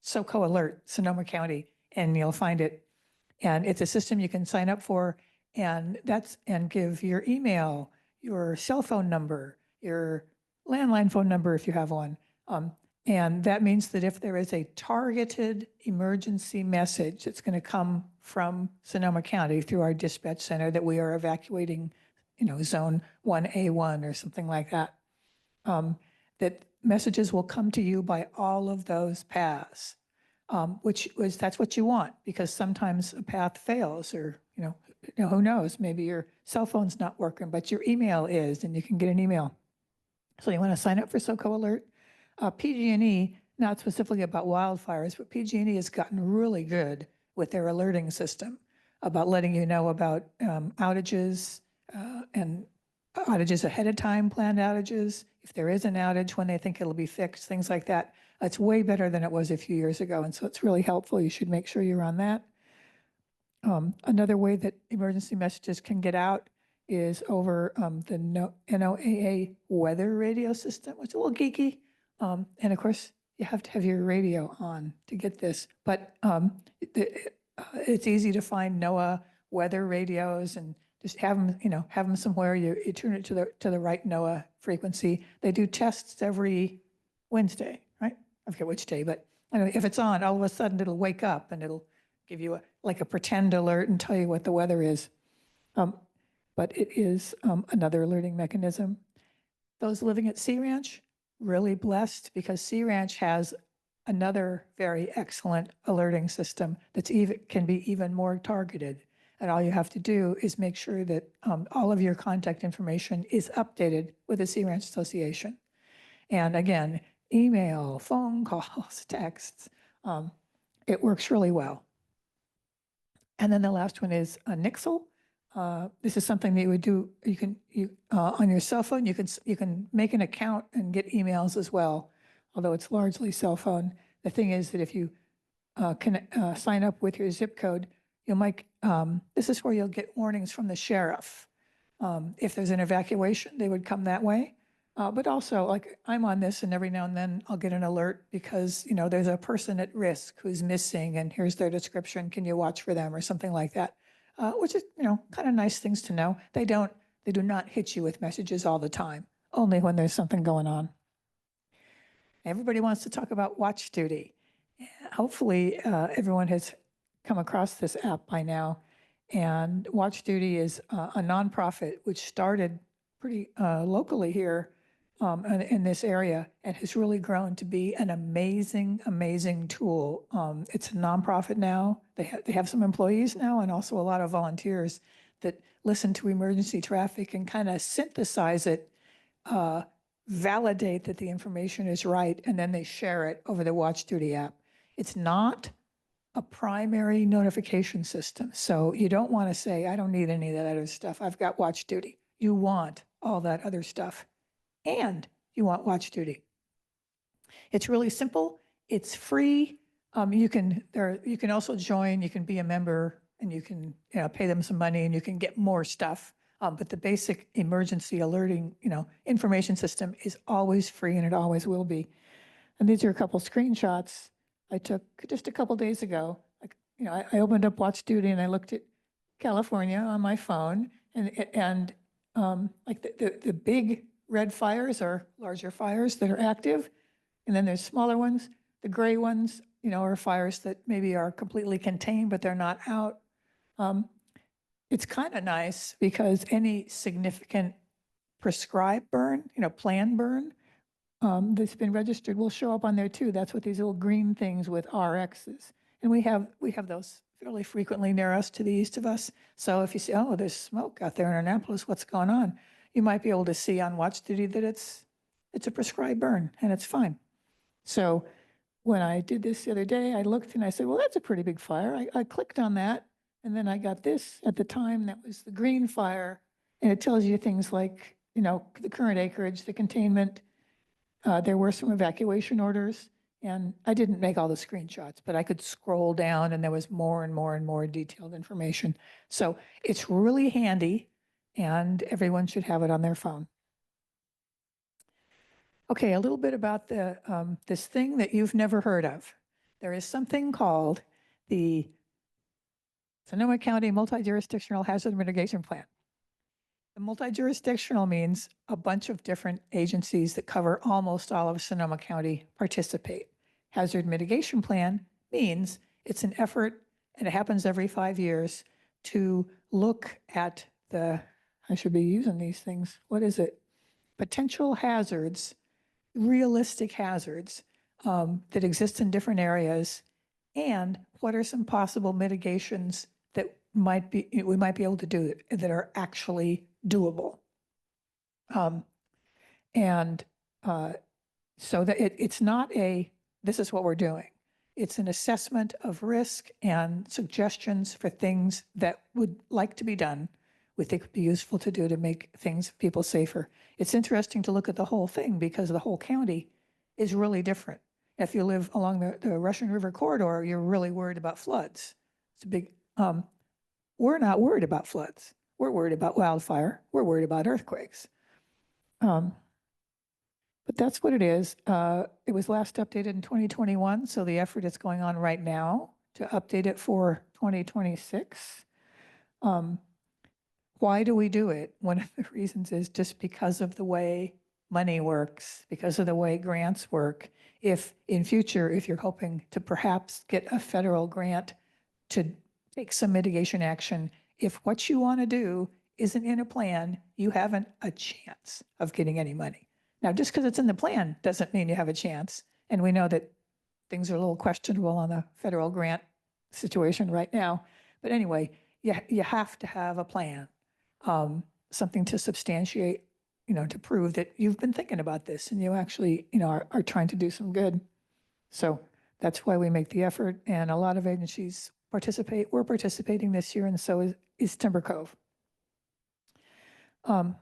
SoCo Alert, Sonoma County, and you'll find it. And it's a system you can sign up for, and give your email, your cell phone number, your landline phone number if you have one. And that means that if there is a targeted emergency message that's going to come from Sonoma County through our dispatch center that we are evacuating, zone 1A1 or something like that, that messages will come to you by all of those paths. That's what you want, because sometimes a path fails, or, who knows, maybe your cell phone's not working, but your email is, and you can get an email. So you want to sign up for SoCo Alert. PG&E, not specifically about wildfires, but PG&E has gotten really good with their alerting system about letting you know about outages and outages ahead of time, planned outages, if there is an outage, when they think it'll be fixed, things like that. It's way better than it was a few years ago, and so it's really helpful. You should make sure you're on that. Another way that emergency messages can get out is over the NOAA weather radio system, which is a little geeky. And of course, you have to have your radio on to get this, but it's easy to find NOAA weather radios and just have them somewhere. You turn it to the right NOAA frequency. They do tests every Wednesday, right? I forget which day, but if it's on, all of a sudden it'll wake up and it'll give you like a pretend alert and tell you what the weather is. but it is another alerting mechanism. Those living at Sea Ranch, really blessed because Sea Ranch has another very excellent alerting system that's can be even more targeted. And all you have to do is make sure that all of your contact information is updated with the Sea Ranch Association. And again, email, phone calls, texts, it works really well. And then the last one is a Nixle. This is something that you would do. You can on your cell phone. You can make an account and get emails as well, although it's largely cell phone. The thing is that if you can sign up with your zip code, you might. This is where you'll get warnings from the sheriff. If there's an evacuation, they would come that way. But also, like I'm on this, and every now and then I'll get an alert because there's a person at risk who's missing, and here's their description. Can you watch for them or something like that? Which is kind of nice things to know. They do not hit you with messages all the time. Only when there's something going on. Everybody wants to talk about watch duty. Hopefully, everyone has come across this app by now. And Watch Duty is a nonprofit which started pretty locally here in this area and has really grown to be an amazing, amazing tool. It's a nonprofit now. They have some employees now and also a lot of volunteers that listen to emergency traffic and kind of synthesize it, validate that the information is right, and then they share it over the Watch Duty app. It's not a primary notification system. So you don't want to say, I don't need any of that other stuff. I've got Watch Duty. You want all that other stuff. And you want Watch Duty. It's really simple. It's free. You can also join. You can be a member, and you can pay them some money, and you can get more stuff. But the basic emergency alerting information system is always free, and it always will be. And these are a couple screenshots I took just a couple days ago. I opened up Watch Duty and I looked at California on my phone, and like the big red fires are larger fires that are active, and then there's smaller ones. The gray ones, are fires that maybe are completely contained, but they're not out. It's kind of nice because any significant prescribed burn, planned burn, that's been registered will show up on there too. That's what these little green things with RXs. And we have those fairly frequently near us to the east of us. So if you see, oh, there's smoke out there in Annapolis, what's going on? You might be able to see on Watch Duty that it's a prescribed burn and it's fine. So when I did this the other day, I looked and I said, well, that's a pretty big fire. I clicked on that, and then I got this at the time that was the green fire, and it tells you things like, the current acreage, the containment. There were some evacuation orders, and I didn't make all the screenshots, but I could scroll down and there was more and more and more detailed information. So it's really handy, and everyone should have it on their phone. Okay, a little bit about this thing that you've never heard of. There is something called the Sonoma County Multi-Jurisdictional Hazard Mitigation Plan. The multi-jurisdictional means a bunch of different agencies that cover almost all of Sonoma County participate. Hazard mitigation plan means it's an effort, and it happens every 5 years, to look at I should be using these things, what is it? Potential hazards, realistic hazards that exist in different areas, and what are some possible mitigations that we might be able to do that are actually doable. So that it's not this is what we're doing. It's an assessment of risk and suggestions for things that would like to be done, we think would be useful to do to make people safer. It's interesting to look at the whole thing because the whole county is really different. If you live along the Russian River corridor, you're really worried about floods. It's a big, we're not worried about floods. We're worried about wildfire. We're worried about earthquakes. But that's what it is. It was last updated in 2021, so the effort is going on right now to update it for 2026. Why do we do it? One of the reasons is just because of the way money works, because of the way grants work. If in future, if you're hoping to perhaps get a federal grant to take some mitigation action, if what you want to do isn't in a plan, you haven't a chance of getting any money. Now, just because it's in the plan doesn't mean you have a chance. And we know that things are a little questionable on the federal grant situation right now. But anyway, you have to have a plan, something to substantiate, to prove that you've been thinking about this and you actually, are trying to do some good. So that's why we make the effort. And a lot of agencies participate. We're participating this year, and so is Timber Cove. You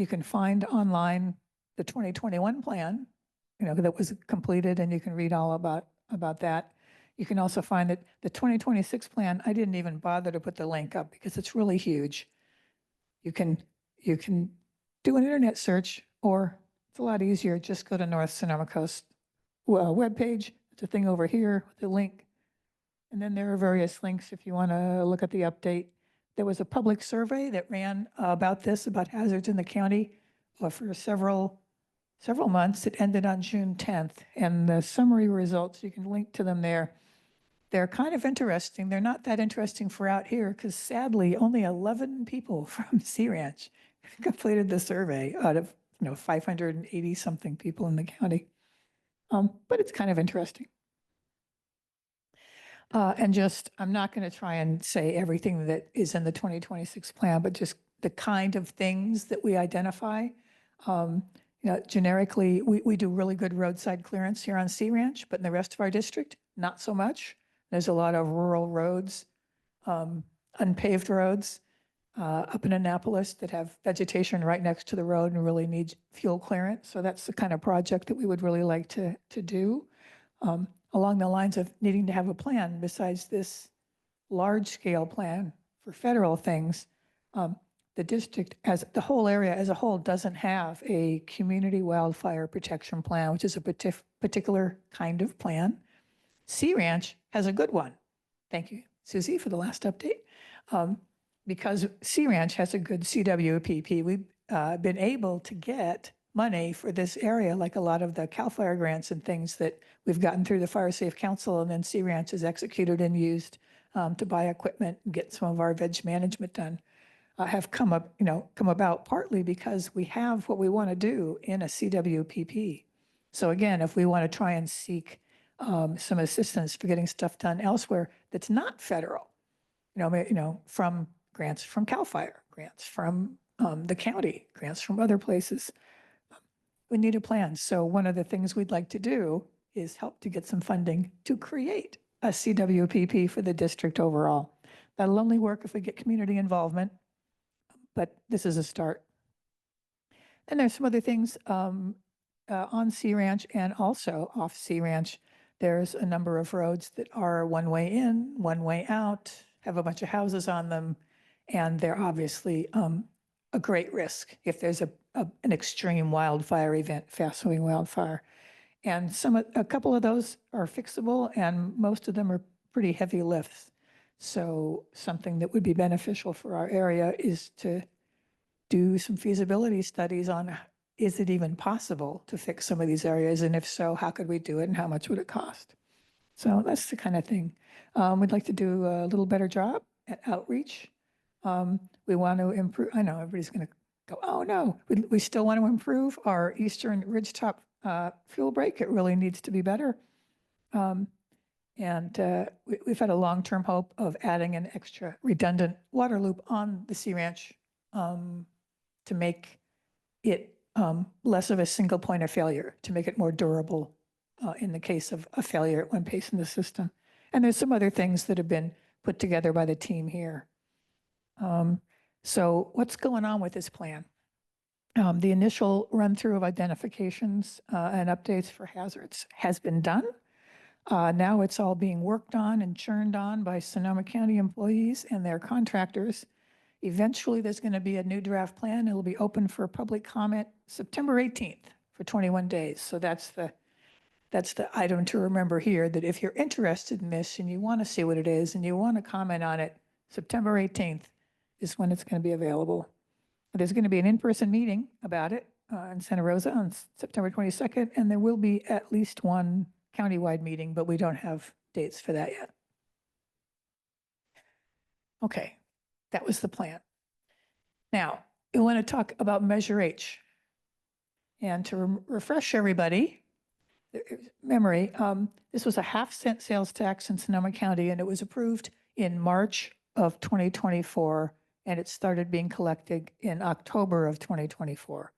can find online the 2021 plan, that was completed, and you can read all about that. You can also find that the 2026 plan, I didn't even bother to put the link up because it's really huge. You can do an internet search, or it's a lot easier, just go to North Sonoma Coast webpage. It's a thing over here with the link. And then there are various links if you want to look at the update. There was a public survey that ran about hazards in the county for several months. It ended on June 10th. And the summary results, you can link to them there. They're kind of interesting. They're not that interesting for out here because sadly, only 11 people from Sea Ranch completed the survey out of 580 something people in the county. But it's kind of interesting. I'm not going to try and say everything that is in the 2026 plan, but just the kind of things that we identify. Generically, we do really good roadside clearance here on Sea Ranch, but in the rest of our district, not so much. There's a lot of rural roads, unpaved roads up in Annapolis that have vegetation right next to the road and really need fuel clearance. So that's the kind of project that we would really like to do. Along the lines of needing to have a plan besides this large-scale plan for federal things, the district, as the whole area as a whole, doesn't have a community wildfire protection plan, which is a particular kind of plan. Sea Ranch has a good one. Thank you, Susie, for the last update. Because Sea Ranch has a good CWPP, we've been able to get money for this area, like a lot of the CAL FIRE grants and things that we've gotten through the Fire Safe Council, and then Sea Ranch has executed and used to buy equipment and get some of our veg management done, have come about partly because we have what we want to do in a CWPP. So again, if we want to try and seek some assistance for getting stuff done elsewhere that's not federal, from grants from CAL FIRE, grants from the county, grants from other places, we need a plan. So one of the things we'd like to do is help to get some funding to create a CWPP for the district overall. That'll only work if we get community involvement, but this is a start. And there's some other things on Sea Ranch and also off Sea Ranch. There's a number of roads that are one way in, one way out, have a bunch of houses on them, and they're obviously a great risk if there's an extreme wildfire event, fast-moving wildfire. And a couple of those are fixable, and most of them are pretty heavy lifts. So something that would be beneficial for our area is to do some feasibility studies on, is it even possible to fix some of these areas? And if so, how could we do it and how much would it cost? So that's the kind of thing. We'd like to do a little better job at outreach. We want to improve, I know everybody's going to go, oh no, we still want to improve our Eastern Ridgetop fuel break. It really needs to be better. We've had a long-term hope of adding an extra redundant water loop on the Sea Ranch to make it less of a single point of failure, to make it more durable in the case of a failure at one place in the system. And there's some other things that have been put together by the team here. So what's going on with this plan? The initial run-through of identifications and updates for hazards has been done. Now it's all being worked on and churned on by Sonoma County employees and their contractors. Eventually, there's going to be a new draft plan. It'll be open for public comment September 18th for 21 days. So that's the item to remember here, that if you're interested in this and you want to see what it is and you want to comment on it, September 18th is when it's going to be available. There's going to be an in-person meeting about it in Santa Rosa on September 22nd, and there will be at least one countywide meeting, but we don't have dates for that yet. Okay, that was the plan. Now, you want to talk about Measure H. And to refresh everybody, memory, this was a half-cent sales tax in Sonoma County, and it was approved in March of 2024, and it started being collected in October of 2024.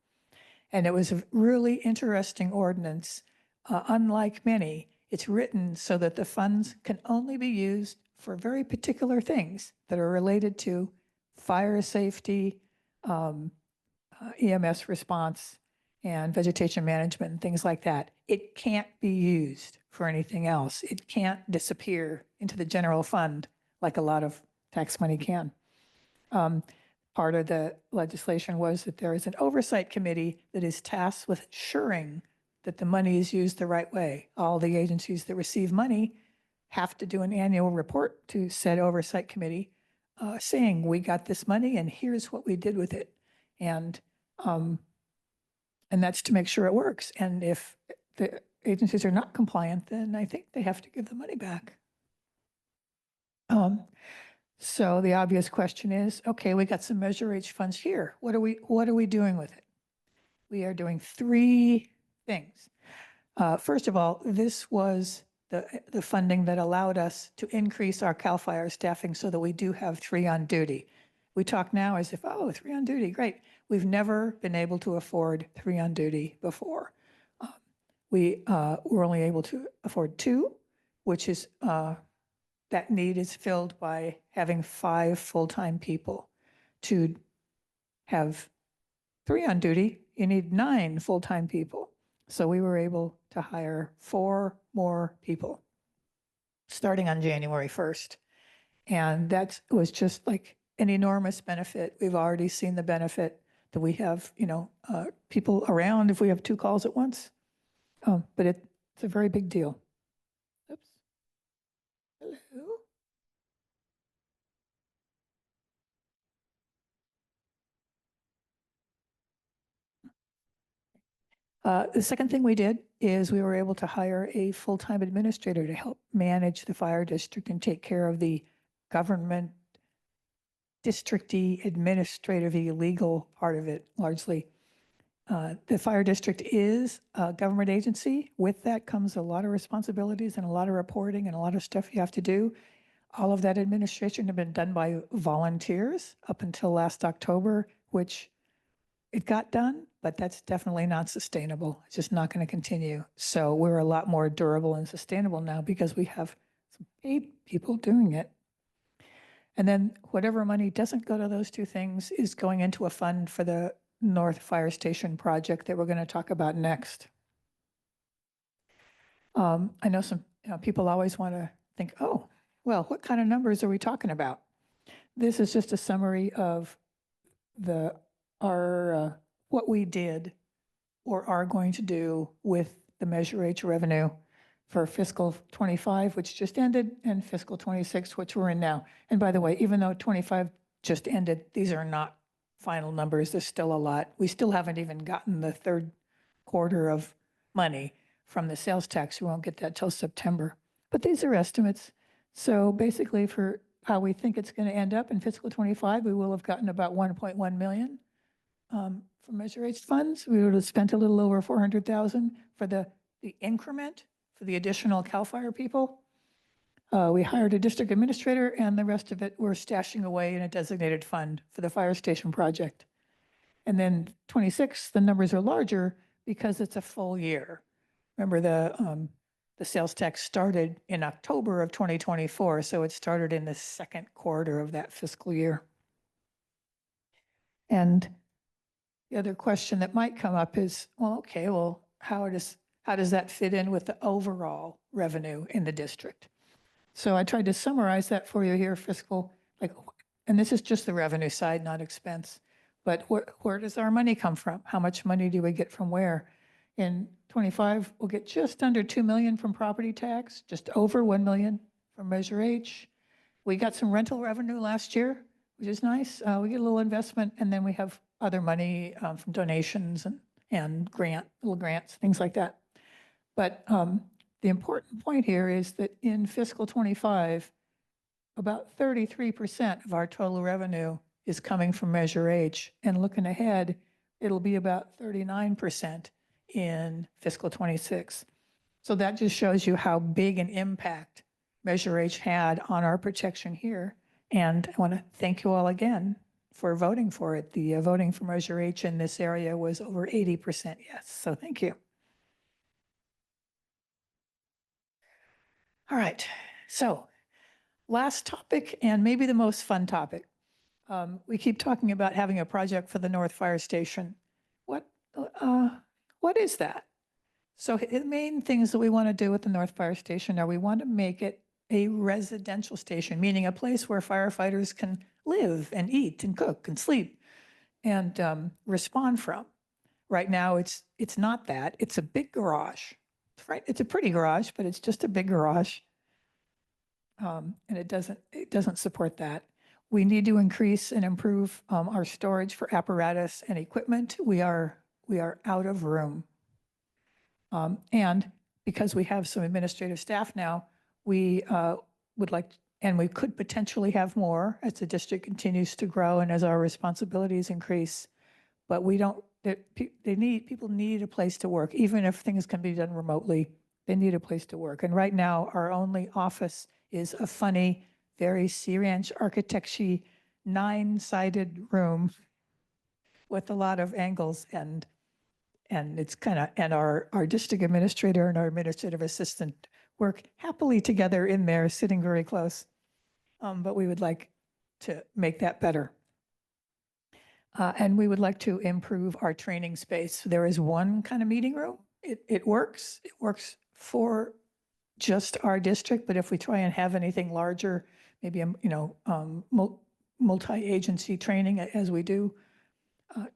And it was a really interesting ordinance. Unlike many, it's written so that the funds can only be used for very particular things that are related to fire safety, EMS response, and vegetation management and things like that. It can't be used for anything else. It can't disappear into the general fund like a lot of tax money can. Part of the legislation was that there is an oversight committee that is tasked with ensuring that the money is used the right way. All the agencies that receive money have to do an annual report to said oversight committee saying, we got this money and here's what we did with it. And that's to make sure it works. And if the agencies are not compliant, then I think they have to give the money back. So the obvious question is, okay, we got some Measure H funds here. What are we doing with it? We are doing three things. First of all, this was the funding that allowed us to increase our CAL FIRE staffing so that we do have 3 on duty. We talk now as if, oh, 3 on duty, great. We've never been able to afford 3 on duty before. We were only able to afford 2, which is that need is filled by having 5 full-time people. To have 3 on duty, you need 9 full-time people. So we were able to hire 4 more people starting on January 1st. And that was just like an enormous benefit. We've already seen the benefit that we have, people around if we have 2 calls at once. But it's a very big deal. Oops. Hello. The second thing we did is we were able to hire a full-time administrator to help manage the fire district and take care of the government districty, administrative, legal part of it largely. The fire district is a government agency. With that comes a lot of responsibilities and a lot of reporting and a lot of stuff you have to do. All of that administration had been done by volunteers up until last October, which it got done, but that's definitely not sustainable. It's just not going to continue. So we're a lot more durable and sustainable now because we have some paid people doing it. And then whatever money doesn't go to those 2 things is going into a fund for the North Fire Station project that we're going to talk about next. I know some people always want to think, oh, well, what kind of numbers are we talking about? This is just a summary of what we did or are going to do with the Measure H revenue for fiscal 25, which just ended, and fiscal 26, which we're in now. And by the way, even though 25 just ended, these are not final numbers. There's still a lot. We still haven't even gotten the 3rd quarter of money from the sales tax. We won't get that till September. But these are estimates. So basically for how we think it's going to end up in fiscal 25, we will have gotten about 1.1 million from Measure H funds. We would have spent a little over 400,000 for the increment for the additional CAL FIRE people. We hired a district administrator, and the rest of it we're stashing away in a designated fund for the fire station project. And then 26, the numbers are larger because it's a full year. Remember, the sales tax started in October of 2024, so it started in the 2nd quarter of that fiscal year. And the other question that might come up is, well, okay, well, how does that fit in with the overall revenue in the district? So I tried to summarize that for you here, and this is just the revenue side, not expense. But where does our money come from? How much money do we get from where? In 25, we'll get just under 2 million from property tax, just over 1 million from Measure H. We got some rental revenue last year, which is nice. We get a little investment, and then we have other money from donations and little grants, things like that. But the important point here is that in fiscal 25, about 33% of our total revenue is coming from Measure H. And looking ahead, it'll be about 39% in fiscal '26. So that just shows you how big an impact Measure H had on our protection here. And I want to thank you all again for voting for it. The voting for Measure H in this area was over 80% yes. So thank you. All right. So last topic, and maybe the most fun topic. We keep talking about having a project for the North Fire Station. What is that? So the main things that we want to do with the North Fire Station are we want to make it a residential station, meaning a place where firefighters can live and eat and cook and sleep and respond from. Right now, it's not that. It's a big garage. Right? It's a pretty garage, but it's just a big garage. And it doesn't support that. We need to increase and improve our storage for apparatus and equipment. We are out of room. And because we have some administrative staff now, we would like, and we could potentially have more as the district continues to grow and as our responsibilities increase. But we don't, people need a place to work. Even if things can be done remotely, they need a place to work. And right now, our only office is a funny, very Sea Ranch architecture, 9-sided room with a lot of angles, and it's kind of, and our district administrator and our administrative assistant work happily together in there, sitting very close. But we would like to make that better. And we would like to improve our training space. There is one kind of meeting room. It works. It works for just our district, but if we try and have anything larger, maybe, multi-agency training as we do,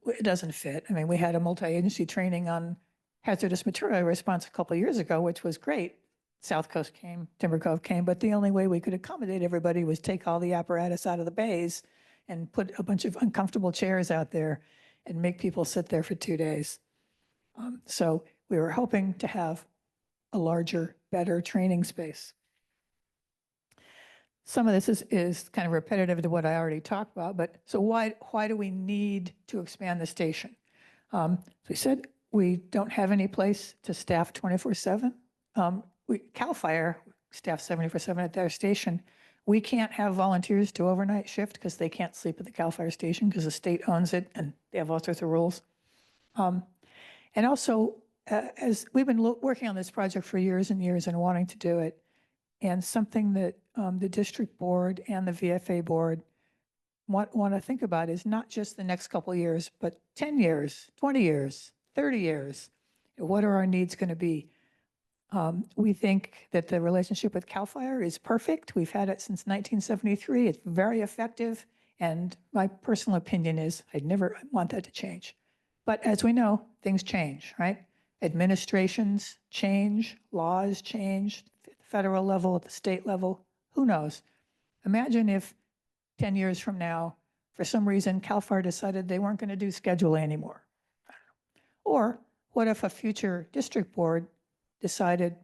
it doesn't fit. I mean, we had a multi-agency training on hazardous material response a couple of years ago, which was great. South Coast came, Timber Cove came, but the only way we could accommodate everybody was take all the apparatus out of the bays and put a bunch of uncomfortable chairs out there and make people sit there for 2 days. So we were hoping to have a larger, better training space. Some of this is kind of repetitive to what I already talked about, but so why do we need to expand the station? So we said we don't have any place to staff 24/7. CAL FIRE staffs 74/7 at their station. We can't have volunteers do overnight shift because they can't sleep at the CAL FIRE station because the state owns it and they have all sorts of rules. And also, as we've been working on this project for years and years and wanting to do it, and something that the district board and the VFA board want to think about is not just the next couple of years, but 10 years, 20 years, 30 years. What are our needs going to be? We think that the relationship with CAL FIRE is perfect. We've had it since 1973. It's very effective. And my personal opinion is I'd never want that to change. But as we know, things change, right? Administrations change, laws change, federal level, at the state level, who knows? Imagine if 10 years from now, for some reason, CAL FIRE decided they weren't going to do scheduling anymore. Or what if a future district board decided,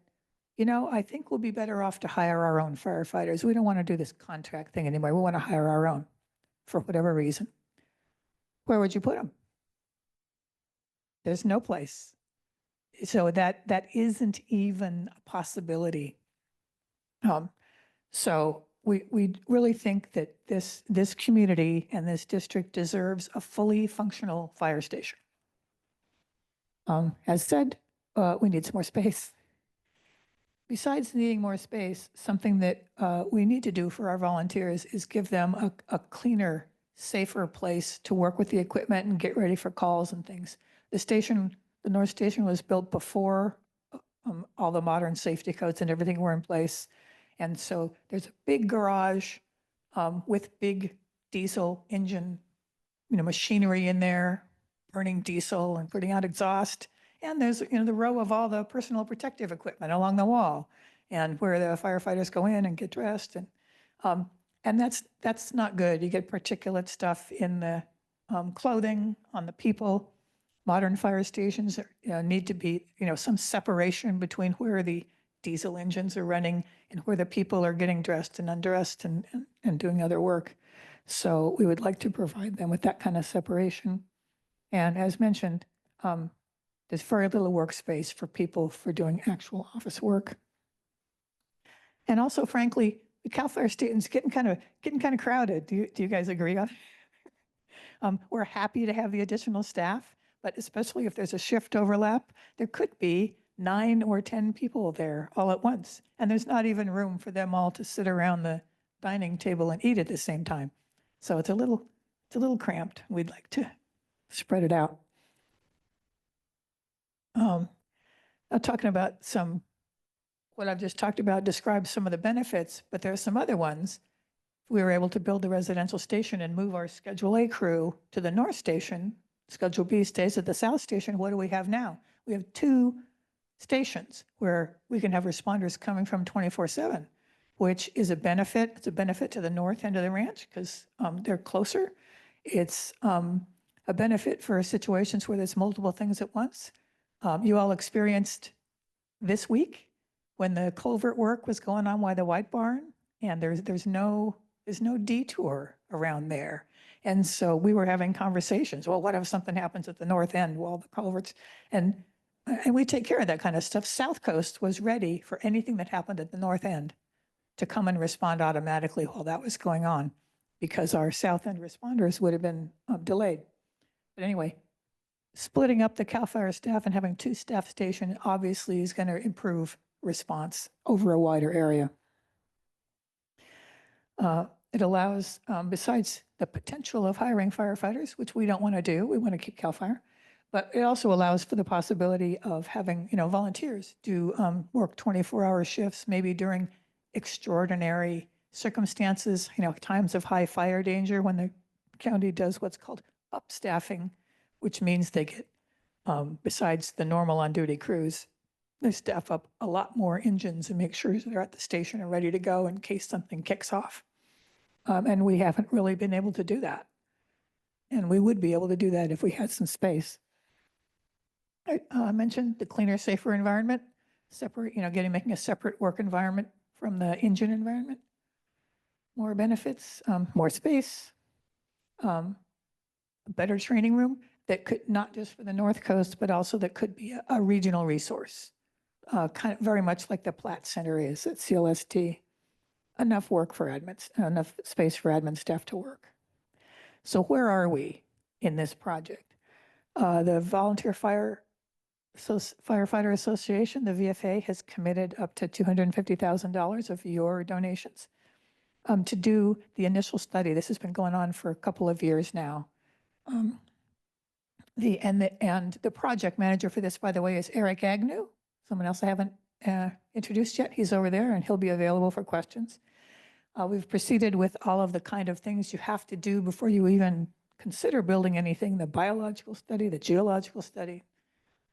I think we'll be better off to hire our own firefighters. We don't want to do this contract thing anymore. We want to hire our own for whatever reason. Where would you put them? There's no place. So that isn't even a possibility. So we really think that this community and this district deserves a fully functional fire station. As said, we need some more space. Besides needing more space, something that we need to do for our volunteers is give them a cleaner, safer place to work with the equipment and get ready for calls and things. The North Station was built before all the modern safety codes and everything were in place. And so there's a big garage with big diesel engine, machinery in there, burning diesel and putting out exhaust. And there's, the row of all the personal protective equipment along the wall and where the firefighters go in and get dressed. And that's not good. You get particulate stuff in the clothing, on the people. Modern fire stations need to be, some separation between where the diesel engines are running and where the people are getting dressed and undressed and doing other work. So we would like to provide them with that kind of separation. And as mentioned, there's very little workspace for people for doing actual office work. And also, frankly, the Cal Fire station's getting kind of crowded. Do you guys agree on? We're happy to have the additional staff, but especially if there's a shift overlap, there could be 9 or 10 people there all at once. And there's not even room for them all to sit around the dining table and eat at the same time. So it's a little cramped. We'd like to spread it out. I'm talking about what I've just talked about describes some of the benefits, but there are some other ones. If we were able to build the residential station and move our Schedule A crew to the North Station, Schedule B stays at the South Station, what do we have now? We have 2 stations where we can have responders coming from 24/7, which is a benefit. It's a benefit to the north end of the ranch because they're closer. It's a benefit for situations where there's multiple things at once. You all experienced this week when the culvert work was going on by the White Barn, and there's no detour around there. And so we were having conversations. Well, what if something happens at the north end? Well, the culverts, and we take care of that kind of stuff. South Coast was ready for anything that happened at the north end to come and respond automatically while that was going on, because our south end responders would have been delayed. But anyway, splitting up the CAL FIRE staff and having 2 staff stations obviously is going to improve response over a wider area. It allows, besides the potential of hiring firefighters, which we don't want to do, we want to keep CAL FIRE, but it also allows for the possibility of having, volunteers do work 24-hour shifts, maybe during extraordinary circumstances, times of high fire danger when the county does what's called upstaffing, which means they get, besides the normal on-duty crews, they staff up a lot more engines and make sure they're at the station and ready to go in case something kicks off. And we haven't really been able to do that. And we would be able to do that if we had some space. I mentioned the cleaner, safer environment, separate, making a separate work environment from the engine environment. More benefits, more space, a better training room that could, not just for the North Coast, but also that could be a regional resource. Kind of very much like the Platt Center is at CLST. Enough work for admins, enough space for admin staff to work. So where are we in this project? The Volunteer Firefighter Association, the VFA, has committed up to $250,000 of your donations to do the initial study. This has been going on for a couple of years now. The project manager for this, by the way, is Eric Agnew. Someone else I haven't introduced yet. He's over there and he'll be available for questions. We've proceeded with all of the kind of things you have to do before you even consider building anything, the biological study, the geological study.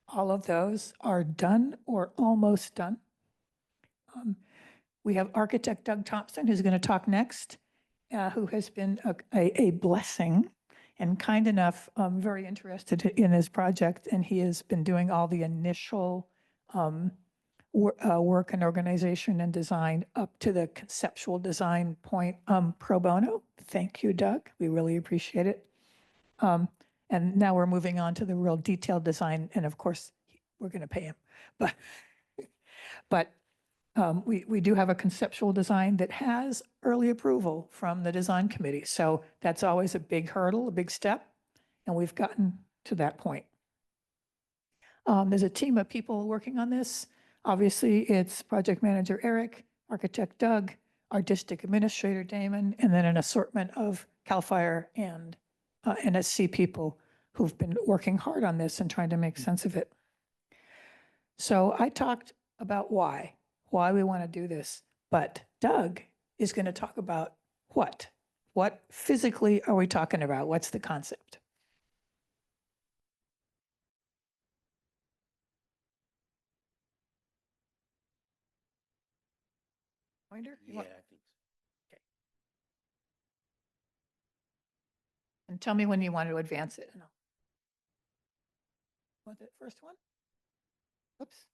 All of those are done or almost done. We have architect Doug Thompson, who's going to talk next, who has been a blessing and kind enough, very interested in his project, and he has been doing all the initial work and organization and design up to the conceptual design point pro bono. Thank you, Doug. We really appreciate it. And now we're moving on to the real detailed design, and of course, we're going to pay him. But we do have a conceptual design that has early approval from the design committee. So that's always a big hurdle, a big step, and we've gotten to that point. There's a team of people working on this. Obviously, it's project manager Eric, architect Doug, our district administrator Damon, and then an assortment of CAL FIRE and NSC people who've been working hard on this and trying to make sense of it. So I talked about why we want to do this, but Doug is going to talk about what. What physically are we talking about? What's the concept? Pointer? You want- I think so. And tell me when you want to advance it. And want the first one? Oops.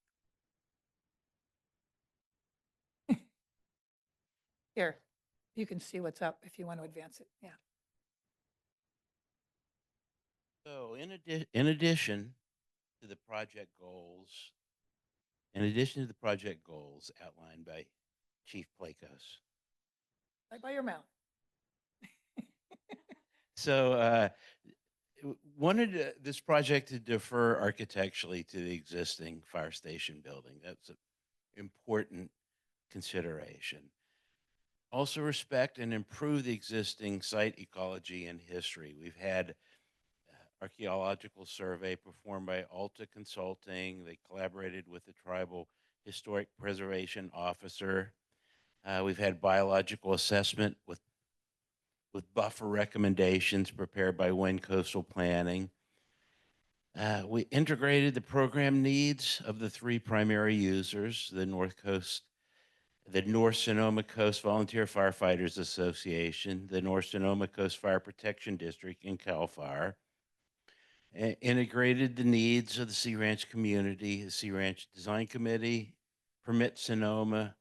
Here, you can see what's up if you want to advance it. Yeah. So in addition to the project goals, outlined by Chief Plakos. Right by your mouth. So wanted this project to defer architecturally to the existing fire station building. That's an important consideration. Also respect and improve the existing site ecology and history. We've had archaeological survey performed by Alta Consulting. They collaborated with the tribal historic preservation officer. We've had biological assessment with buffer recommendations prepared by Wind Coastal Planning. We integrated the program needs of the three primary users, the North Sonoma Coast Volunteer Firefighters Association, the North Sonoma Coast Fire Protection District, and CAL FIRE. Integrated the needs of the Sea Ranch community, the Sea Ranch Design Committee, Permit Sonoma,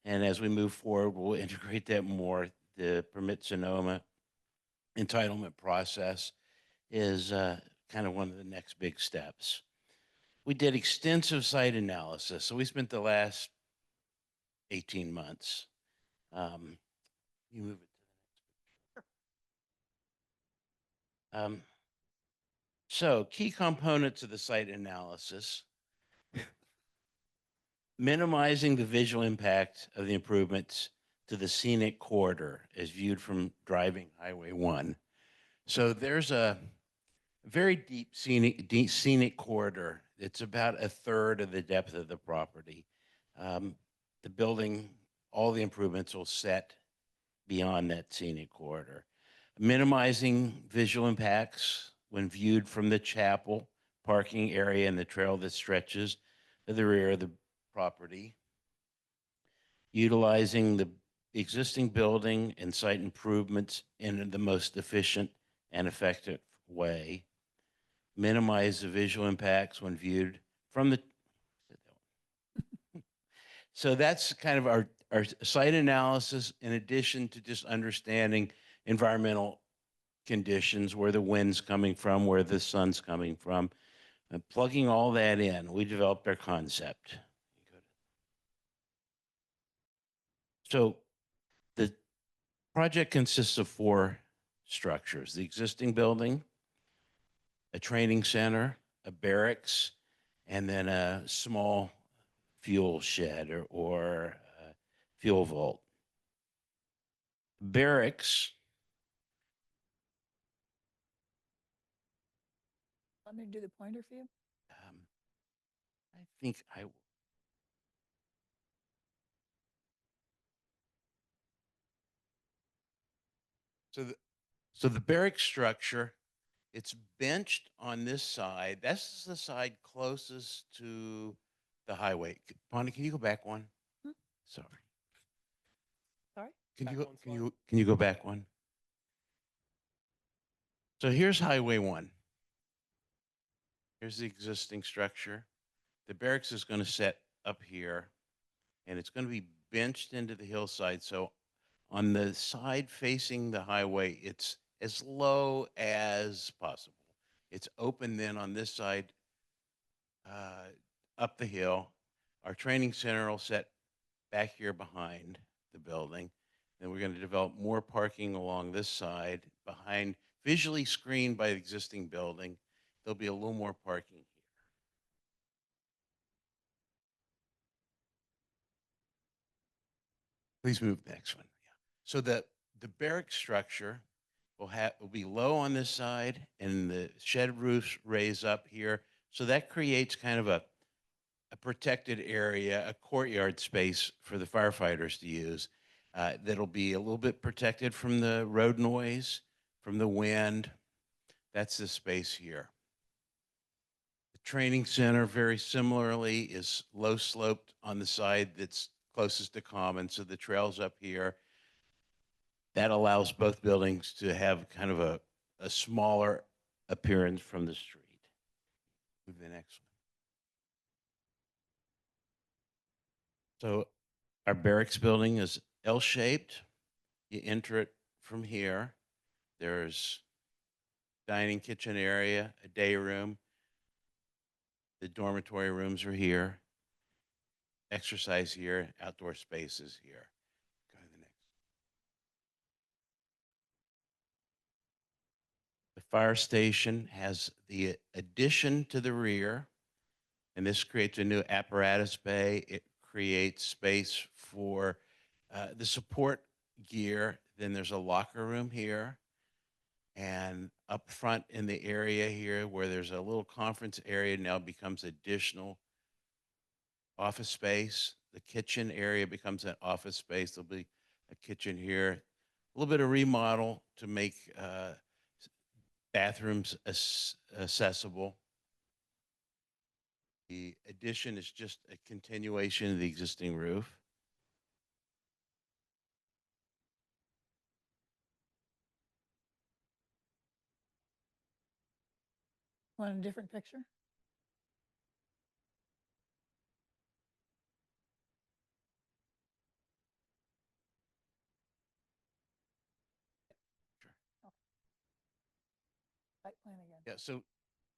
and as we move forward, we'll integrate that more. The Permit Sonoma entitlement process is kind of one of the next big steps. We did extensive site analysis, so we spent the last 18 months. You move it to the next. So key components of the site analysis: minimizing the visual impact of the improvements to the scenic corridor as viewed from driving Highway 1. So there's a very deep scenic corridor. It's about a third of the depth of the property. The building, all the improvements will set beyond that scenic corridor. Minimizing visual impacts when viewed from the chapel parking area and the trail that stretches to the rear of the property. Utilizing the existing building and site improvements in the most efficient and effective way. Minimize the visual impacts when viewed from the. So that's kind of our site analysis, in addition to just understanding environmental conditions, where the wind's coming from, where the sun's coming from, and plugging all that in, we developed our concept. So the project consists of 4 structures: the existing building, a training center, a barracks, and then a small fuel shed or fuel vault. Barracks. Want me to do the pointer for you? I think I will. So the barrack structure, it's benched on this side. That's the side closest to the highway. Bonnie, can you go back one? Hmm? Sorry. Sorry? Can Back you go, one can slide. you go back one? So here's Highway 1. Here's the existing structure. The barracks is going to set up here, and it's going to be benched into the hillside. So on the side facing the highway, it's as low as possible. It's open then on this side up the hill. Our training center will set back here behind the building. Then we're going to develop more parking along this side behind, visually screened by the existing building. There'll be a little more parking here. Please move next one. Yeah. So the barrack structure will be low on this side, and the shed roofs raise up here. So that creates kind of a protected area, a courtyard space for the firefighters to use. That'll be a little bit protected from the road noise, from the wind. That's the space here. The training center, very similarly, is low sloped on the side that's closest to common. So the trail's up here. That allows both buildings to have kind of a smaller appearance from the street. Move to the next one. So our barracks building is L-shaped. You enter it from here. There's dining kitchen area, a day room. The dormitory rooms are here. Exercise here, outdoor spaces here. Go to the next. The fire station has the addition to the rear, and this creates a new apparatus bay. It creates space for the support gear. Then there's a locker room here. And up front in the area here where there's a little conference area now becomes additional office space. The kitchen area becomes an office space. There'll be a kitchen here. A little bit of remodel to make bathrooms accessible. The addition is just a continuation of the existing roof. Want a different picture? Sure. Site plan again. Yeah, so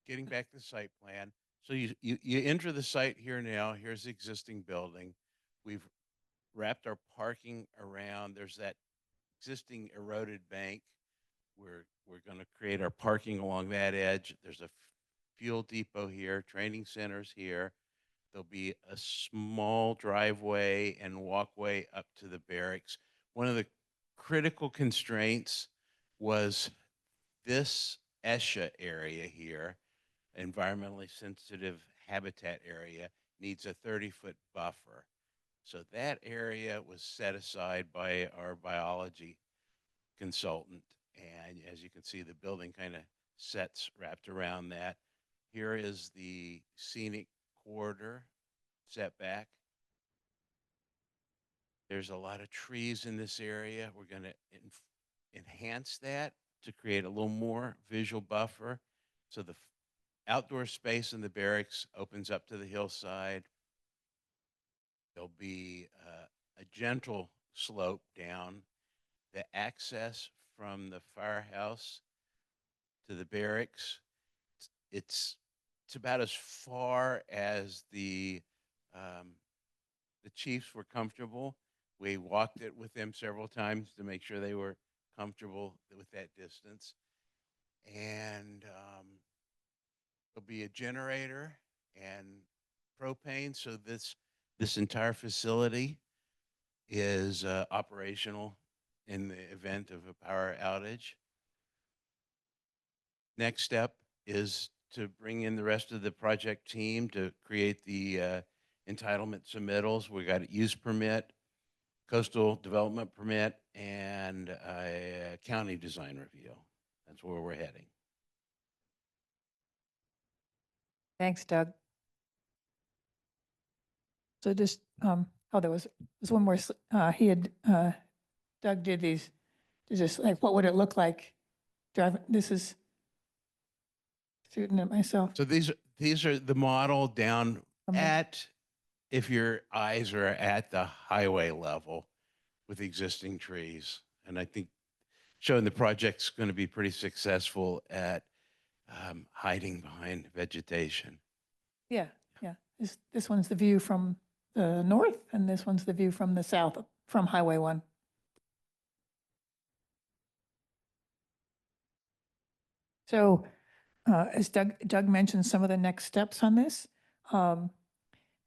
getting back to the site plan. So you enter the site here now. Here's the existing building. We've wrapped our parking around. There's that existing eroded bank. We're going to create our parking along that edge. There's a fuel depot here, training centers here. There'll be a small driveway and walkway up to the barracks. One of the critical constraints was this ESHA area here, environmentally sensitive habitat area, needs a 30-foot buffer. So that area was set aside by our biology consultant. And as you can see, the building kind of sets wrapped around that. Here is the scenic corridor setback. There's a lot of trees in this area. We're going to enhance that to create a little more visual buffer. So the outdoor space in the barracks opens up to the hillside. There'll be a gentle slope down. The access from the firehouse to the barracks, it's about as far as the chiefs were comfortable. We walked it with them several times to make sure they were comfortable with that distance. And there'll be a generator and propane. So this entire facility is operational in the event of a power outage. Next step is to bring in the rest of the project team to create the entitlement submittals. We got a use permit, coastal development permit, and a county design review. That's where we're heading. Thanks, Doug. So just, there was one more, Doug did these, just like, what would it look like driving, this is shooting at myself. So these are the model down Okay. at, if your eyes are at the highway level with existing trees. And I think showing the project's going to be pretty successful at hiding behind vegetation. Yeah, yeah. This one's the view from the north, and this one's the view from the south, from Highway 1. So as Doug mentioned, some of the next steps on this,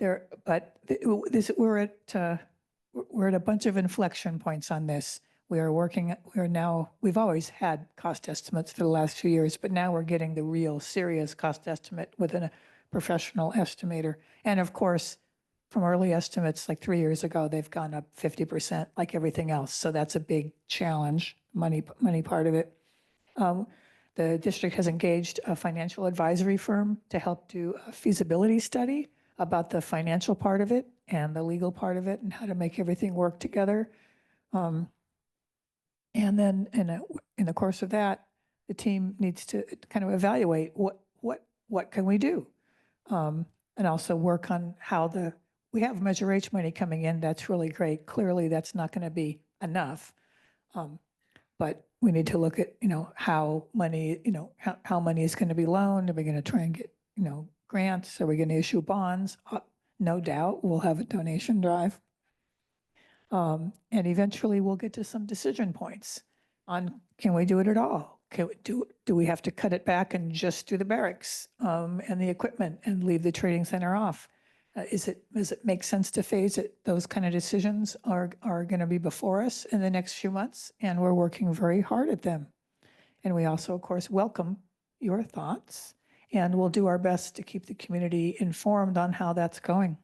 we're at a bunch of inflection points on this. We've always had cost estimates for the last few years, but now we're getting the real serious cost estimate within a professional estimator. And of course, from early estimates like 3 years ago, they've gone up 50% like everything else. So that's a big challenge, money part of it. The district has engaged a financial advisory firm to help do a feasibility study about the financial part of it and the legal part of it and how to make everything work together. And then in the course of that, the team needs to kind of evaluate what can we do, and also work on how we have Measure H money coming in. That's really great. Clearly, that's not going to be enough. But we need to look at, how money, how money is going to be loaned. Are we going to try and get, grants? Are we going to issue bonds? No doubt we'll have a donation drive. And eventually we'll get to some decision points on, can we do it at all? Do we have to cut it back and just do the barracks and the equipment and leave the trading center off? Does it make sense to phase it? Those kind of decisions are going to be before us in the next few months, and we're working very hard at them. And we also, of course, welcome your thoughts, and we'll do our best to keep the community informed on how that's going.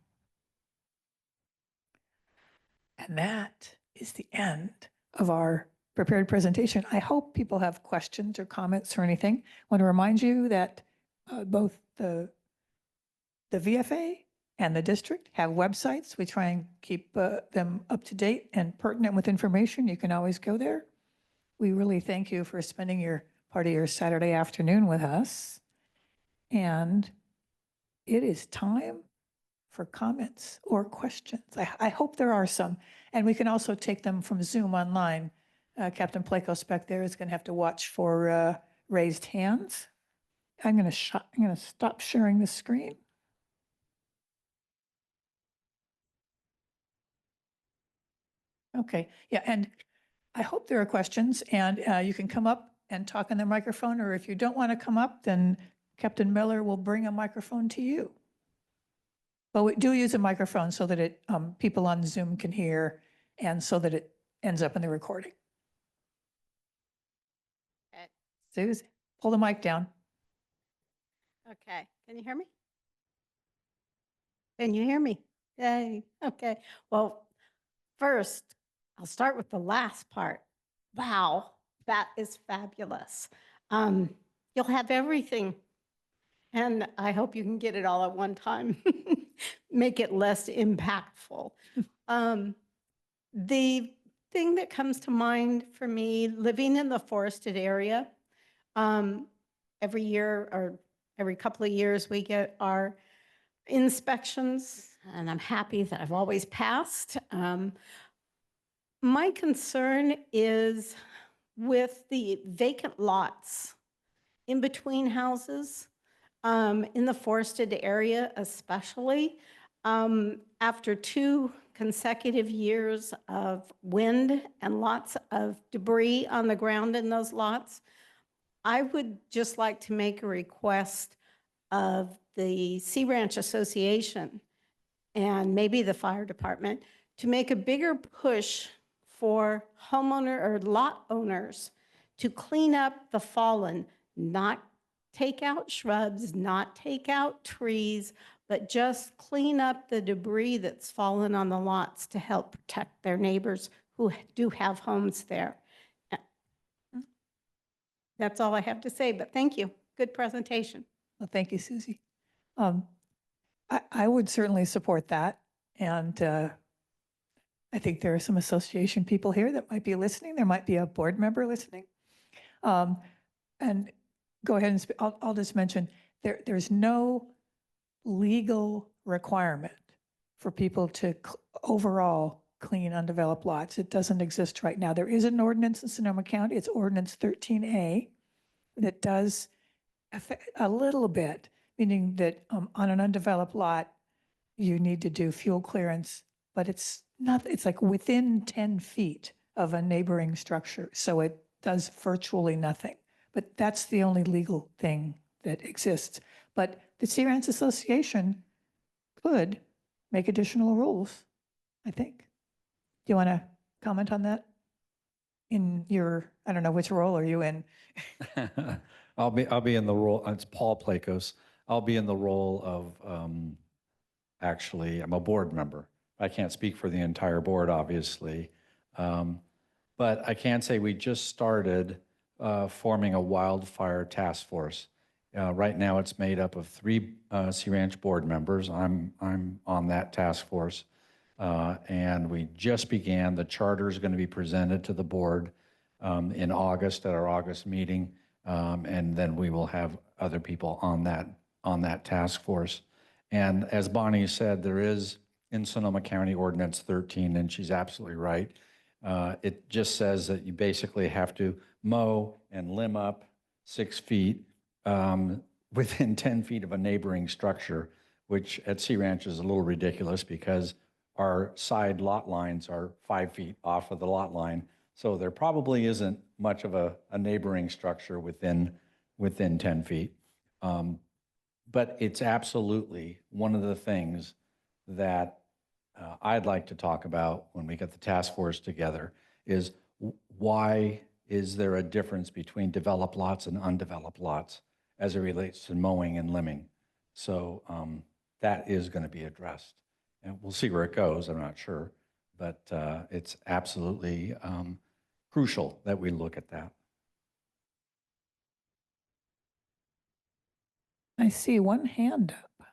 And that is the end of our prepared presentation. I hope people have questions or comments or anything. I want to remind you that both the VFA and the district have websites. We try and keep them up to date and pertinent with information. You can always go there. We really thank you for spending part of your Saturday afternoon with us. And it is time for comments or questions. I hope there are some. And we can also take them from Zoom online. Captain Plakos back there is going to have to watch for raised hands. I'm going to stop sharing the screen. Okay, yeah, and I hope there are questions, and you can come up and talk in the microphone, or if you don't want to come up, then Captain Miller will bring a microphone to you. But we do use a microphone so that people on Zoom can hear, and so that it ends up in the recording. Okay. Suze, pull the mic down. Okay, can you hear me? Can you hear me? Yay, okay. Well, first, I'll start with the last part. Wow, that is fabulous. You'll have everything, and I hope you can get it all at one time. Make it less impactful. The thing that comes to mind for me, living in the forested area, every year or every couple of years, we get our inspections, and I'm happy that I've always passed. My concern is with the vacant lots in between houses, in the forested area especially. After 2 consecutive years of wind and lots of debris on the ground in those lots, I would just like to make a request of the Sea Ranch Association and maybe the fire department to make a bigger push for homeowner or lot owners to clean up the fallen, not take out shrubs, not take out trees, but just clean up the debris that's fallen on the lots to help protect their neighbors who do have homes there. That's all I have to say, but thank you. Good presentation. Well, thank you, Susie. I would certainly support that. And I think there are some association people here that might be listening. There might be a board member listening. And go ahead and I'll just mention, there's no legal requirement for people to overall clean undeveloped lots. It doesn't exist right now. There is an ordinance in Sonoma County. It's Ordinance 13A that does affect a little bit, meaning that on an undeveloped lot, you need to do fuel clearance, but it's like within 10 feet of a neighboring structure. So it does virtually nothing. But that's the only legal thing that exists. But the Sea Ranch Association could make additional rules, I think. Do you want to comment on that? In your, I don't know, which role are you in? I'll be in the role, it's Paul Plakos. I'll be in the role of, actually, I'm a board member. I can't speak for the entire board, obviously. But I can say we just started forming a wildfire task force. Right now it's made up of 3 Sea Ranch board members. I'm on that task force. And we just began. The charter is going to be presented to the board in August at our August meeting. And then we will have other people on that task force. And as Bonnie said, there is in Sonoma County Ordinance 13, and she's absolutely right. It just says that you basically have to mow and limb up 6 feet within 10 feet of a neighboring structure, which at Sea Ranch is a little ridiculous because our side lot lines are 5 feet off of the lot line. So there probably isn't much of a neighboring structure within 10 feet. But it's absolutely one of the things that I'd like to talk about when we get the task force together is why is there a difference between developed lots and undeveloped lots as it relates to mowing and limbing? So that is going to be addressed. And we'll see where it goes, I'm not sure. But it's absolutely crucial that we look at that. I see one hand up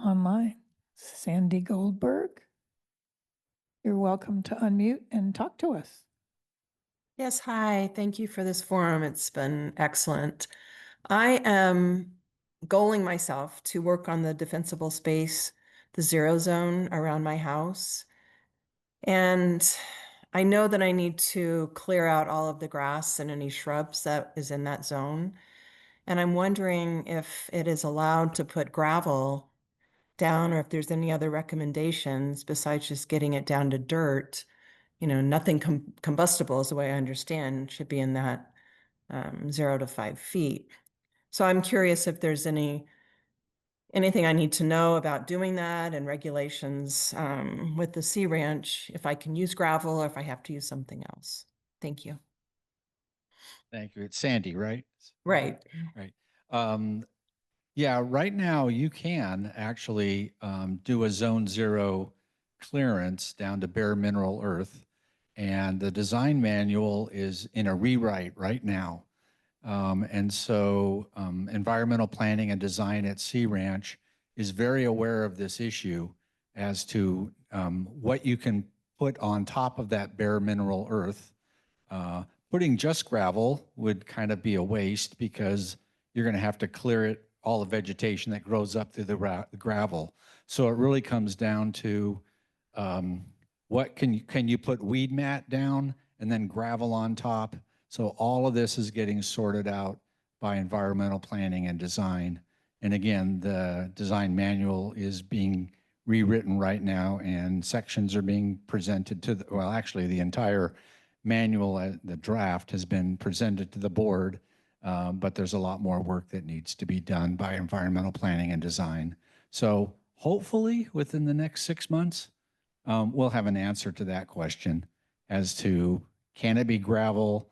online. Sandy Goldberg. You're welcome to unmute and talk to us. Yes, hi. Thank you for this forum. It's been excellent. I am goaling myself to work on the defensible space, the zero zone around my house. And I know that I need to clear out all of the grass and any shrubs that is in that zone. And I'm wondering if it is allowed to put gravel down or if there's any other recommendations besides just getting it down to dirt. You know, nothing combustible is the way I understand should be in that 0 to 5 feet. So I'm curious if there's anything I need to know about doing that and regulations with the Sea Ranch, if I can use gravel or if I have to use something else. Thank you. Thank you. It's Sandy, right? Right. Right. Yeah, right now you can actually do a zone 0 clearance down to bare mineral earth. And the design manual is in a rewrite right now. And so environmental planning and design at Sea Ranch is very aware of this issue as to what you can put on top of that bare mineral earth. Putting just gravel would kind of be a waste because you're going to have to clear it, all the vegetation that grows up through the gravel. So it really comes down to what can you put weed mat down and then gravel on top? So all of this is getting sorted out by environmental planning and design. And again, the design manual is being rewritten right now and sections are being presented to the, well, actually the entire manual, the draft has been presented to the board, but there's a lot more work that needs to be done by environmental planning and design. So hopefully within the next 6 months, we'll have an answer to that question as to can it be gravel?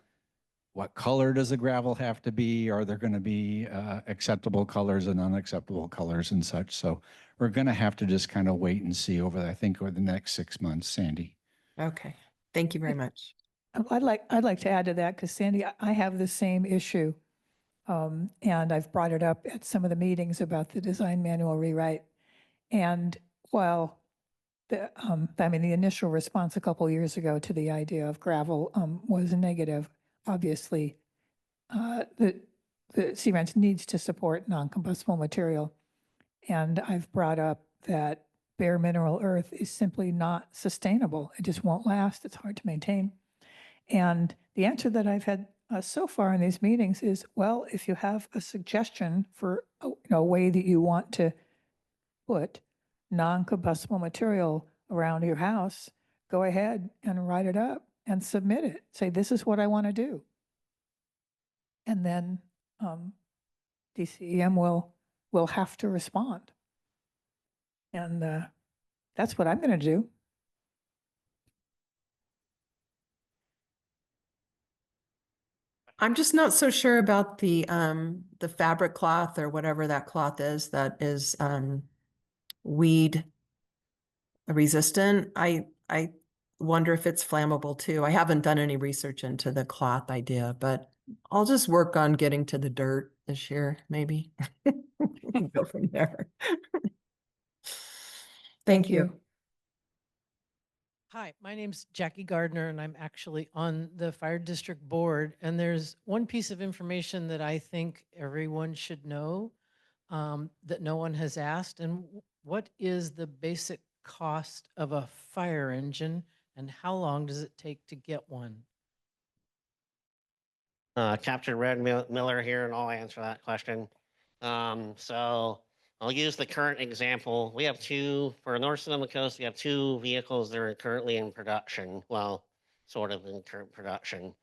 What color does the gravel have to be? Are there going to be acceptable colors and unacceptable colors and such? So we're going to have to just kind of wait and see over the next 6 months, Sandy. Okay. Thank you very much. I'd like to add to that because Sandy, I have the same issue. And I've brought it up at some of the meetings about the design manual rewrite. And while the initial response a couple years ago to the idea of gravel was negative, obviously, the Sea Ranch needs to support non-combustible material. And I've brought up that bare mineral earth is simply not sustainable. It just won't last. It's hard to maintain. And the answer that I've had so far in these meetings is, well, if you have a suggestion for a way that you want to put non-combustible material around your house, go ahead and write it up and submit it. Say, this is what I want to do. And then DCEM will have to respond. And that's what I'm going to do. I'm just not so sure about the fabric cloth or whatever that cloth is that is weed resistant. I wonder if it's flammable too. I haven't done any research into the cloth idea, but I'll just work on getting to the dirt this year, maybe. Go from there. Thank you. Hi, my name's Jackie Gardner, and I'm actually on the fire district board. And there's one piece of information that I think everyone should know. that no one has asked. And what is the basic cost of a fire engine and how long does it take to get one? Captain Miller here, and I'll answer that question. So I'll use the current example. We have for North Sonoma Coast, we have 2 vehicles that are currently in production. Well, sort of in current production.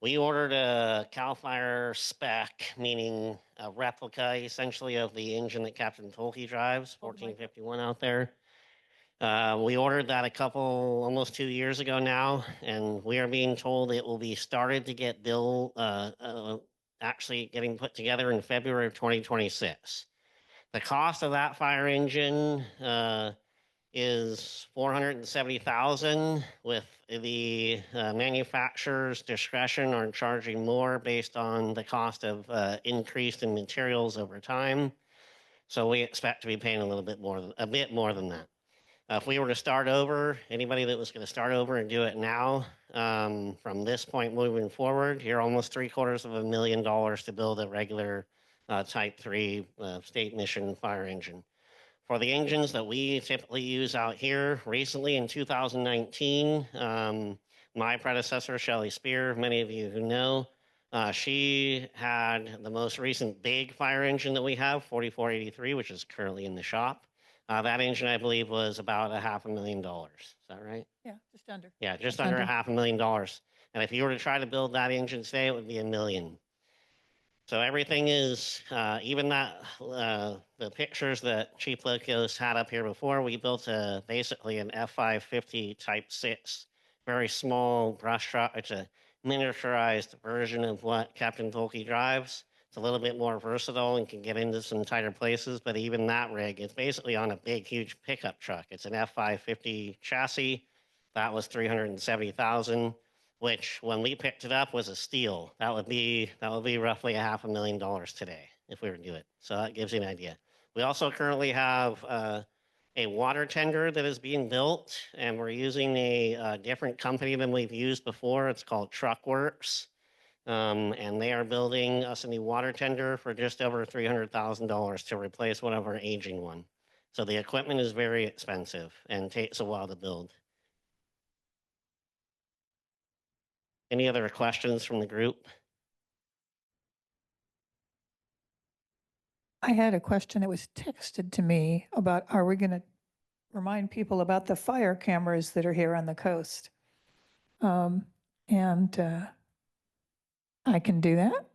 We ordered a CAL FIRE spec, meaning a replica essentially of the engine that Captain Tholcke drives, 1451 out there. We ordered that almost 2 years ago now, and we are being told it will be started to get actually getting put together in February of 2026. The cost of that fire engine is $470,000, with the manufacturer's discretion on charging more based on the cost of increase in materials over time. So we expect to be paying a bit more than that. If we were to start over, anybody that was going to start over and do it now, from this point moving forward, you're almost $750,000 to build a regular Type 3 state mission fire engine. For the engines that we typically use out here, recently in 2019, my predecessor, Shelley Spear, many of you who know, she had the most recent big fire engine that we have, 4483, which is currently in the shop. That engine, I believe, was about $500,000. Is that right? Yeah, just under. Yeah, just Just under under. $500,000. And if you were to try to build that engine today, it would be $1 million. So everything is, even that, the pictures that Chief Plakos had up here before, we built basically an F550 Type 6, very small brush truck. It's a miniaturized version of what Captain Tholcke drives. It's a little bit more versatile and can get into some tighter places, but even that rig is basically on a big, huge pickup truck. It's an F550 chassis. That was $370,000. Which when we picked it up was a steal. That would be roughly $500,000 today if we were to do it. So that gives you an idea. We also currently have a water tender that is being built, and we're using a different company than we've used before. It's called Truckworks, and they are building us a new water tender for just over $300,000 to replace one of our aging one. So the equipment is very expensive and takes a while to build. Any other questions from the group? I had a question that was texted to me about, are we going to remind people about the fire cameras that are here on the coast? And I can do that.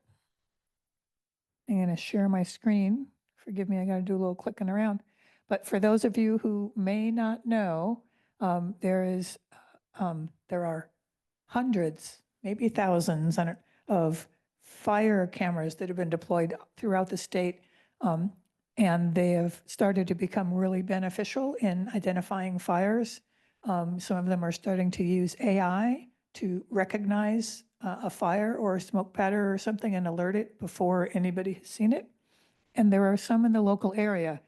I'm going to share my screen. Forgive me, I got to do a little clicking around. But for those of you who may not know, there are hundreds, maybe thousands of fire cameras that have been deployed throughout the state. And they have started to become really beneficial in identifying fires. Some of them are starting to use AI to recognize a fire or a smoke pattern or something and alert it before anybody has seen it. And there are some in the local area,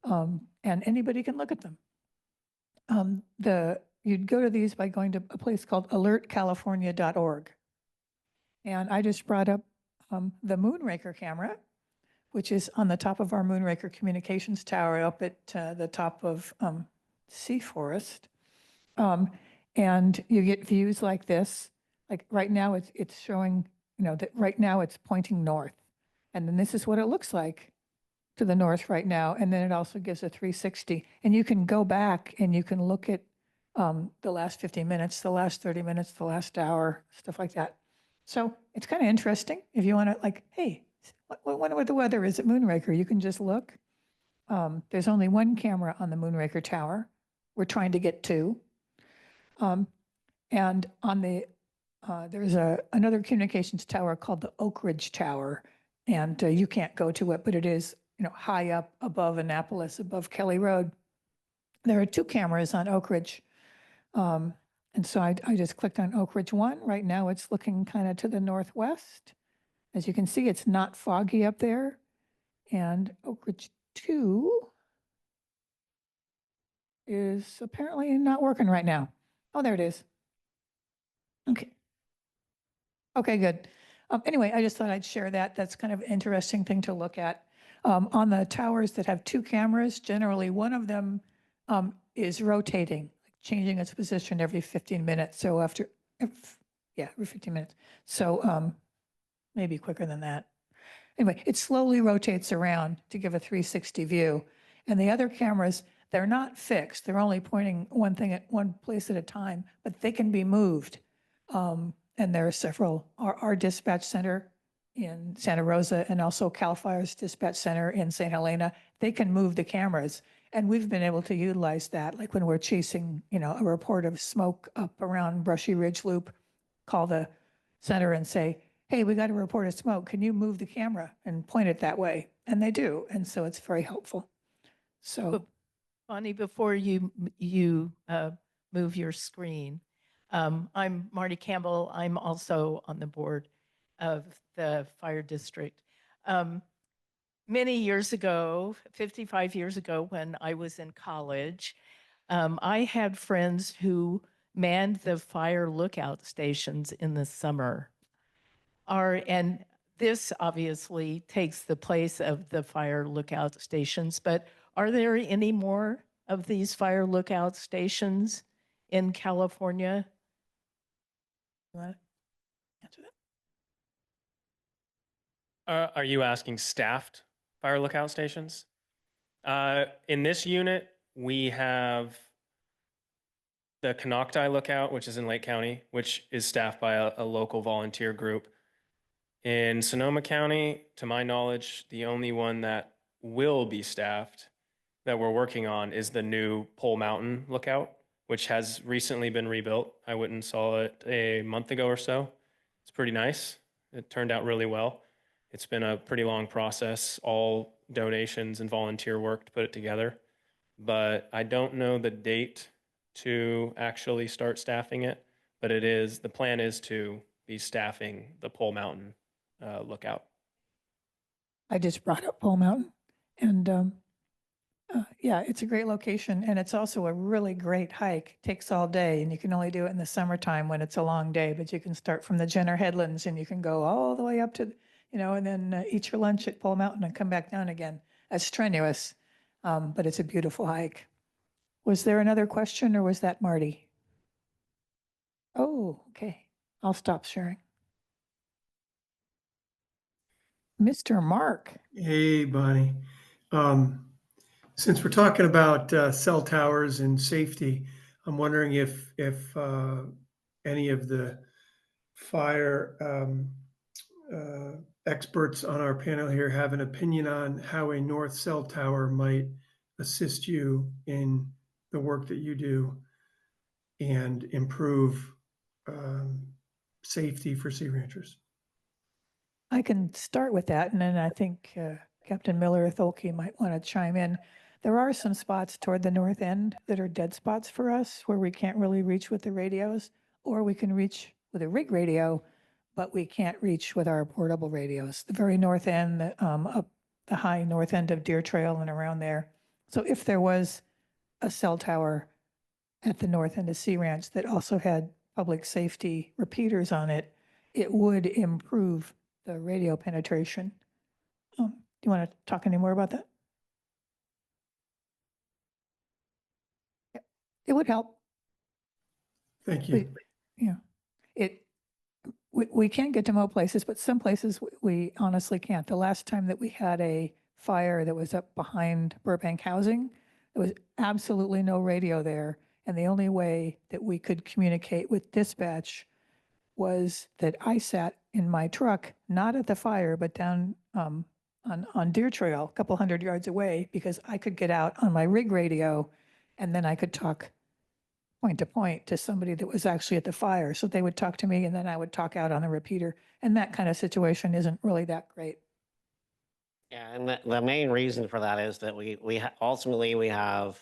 and anybody can look at them. You'd go to these by going to a place called alertcalifornia.org. And I just brought up the Moonraker camera, which is on the top of our Moonraker communications tower up at the top of Sea Forest. And you get views like this. Like right now it's showing, that right now it's pointing north. And then this is what it looks like to the north right now. And then it also gives a 360. And you can go back and you can look at the last 15 minutes, the last 30 minutes, the last hour, stuff like that. So it's kind of interesting if you want to hey, wonder what the weather is at Moonraker. You can just look. There's only one camera on the Moonraker tower. We're trying to get 2. And on there's another communications tower called the Oak Ridge Tower. And you can't go to it, but it is high up above Annapolis, above Kelly Road. There are 2 cameras on Oak Ridge. And so I just clicked on Oak Ridge 1. Right now it's looking kind of to the northwest. As you can see, it's not foggy up there. And Oak Ridge 2 is apparently not working right now. Oh, there it is. Okay. Okay, good. Anyway, I just thought I'd share that. That's kind of an interesting thing to look at. On the towers that have two cameras, generally one of them is rotating, changing its position every 15 minutes. So every 15 minutes. So maybe quicker than that. Anyway, it slowly rotates around to give a 360 view. And the other cameras, they're not fixed. They're only pointing one thing at one place at a time, but they can be moved. And there are several. Our dispatch center in Santa Rosa and also CAL FIRE's dispatch center in St. Helena, they can move the cameras. And we've been able to utilize that, like when we're chasing, a report of smoke up around Brushy Ridge Loop, call the center and say, hey, we got a report of smoke. Can you move the camera and point it that way? And they do. And so it's very helpful. So Bonnie, before you move your screen, I'm Marty Campbell. I'm also on the board of the fire district. Many years ago, 55 years ago, when I was in college, I had friends who manned the fire lookout stations in the summer. And this obviously takes the place of the fire lookout stations, but are there any more of these fire lookout stations in California? You want to answer that? Are you asking staffed fire lookout stations? In this unit, we have the Canocti Lookout, which is in Lake County, which is staffed by a local volunteer group. In Sonoma County, to my knowledge, the only one that will be staffed that we're working on is the new Pole Mountain Lookout, which has recently been rebuilt. I went and saw it a month ago or so. It's pretty nice. It turned out really well. It's been a pretty long process, all donations and volunteer work to put it together. But I don't know the date to actually start staffing it, but the plan is to be staffing the Pole Mountain Lookout. I just brought up Pole Mountain. And yeah, it's a great location. And it's also a really great hike. It takes all day. And you can only do it in the summertime when it's a long day. But you can start from the Jenner Headlands and you can go all the way up to, and then eat your lunch at Pole Mountain and come back down again. It's strenuous, but it's a beautiful hike. Was there another question or was that Marty? Oh, okay. I'll stop sharing. Mr. Mark. Hey, Bonnie. Since we're talking about cell towers and safety, I'm wondering if any of the fire experts on our panel here have an opinion on how a north cell tower might assist you in the work that you do and improve safety for sea ranchers. I can start with that, and then I think Captain Miller or Tholcke might want to chime in. There are some spots toward the north end that are dead spots for us where we can't really reach with the radios, or we can reach with a rig radio, but we can't reach with our portable radios. The very north end, up the high north end of Deer Trail and around there. So if there was a cell tower at the north end of Sea Ranch that also had public safety repeaters on it, it would improve the radio penetration. Do you want to talk any more about that? Yeah, it would help. Thank you. We can't get to most places, but some places we honestly can't. The last time that we had a fire that was up behind Burbank Housing, there was absolutely no radio there. And the only way that we could communicate with dispatch was that I sat in my truck, not at the fire, but down on Deer Trail, a couple 100 yards away, because I could get out on my rig radio and then I could talk point to point to somebody that was actually at the fire. So they would talk to me and then I would talk out on the repeater. And that kind of situation isn't really that great. Yeah, and the main reason for that is that ultimately we have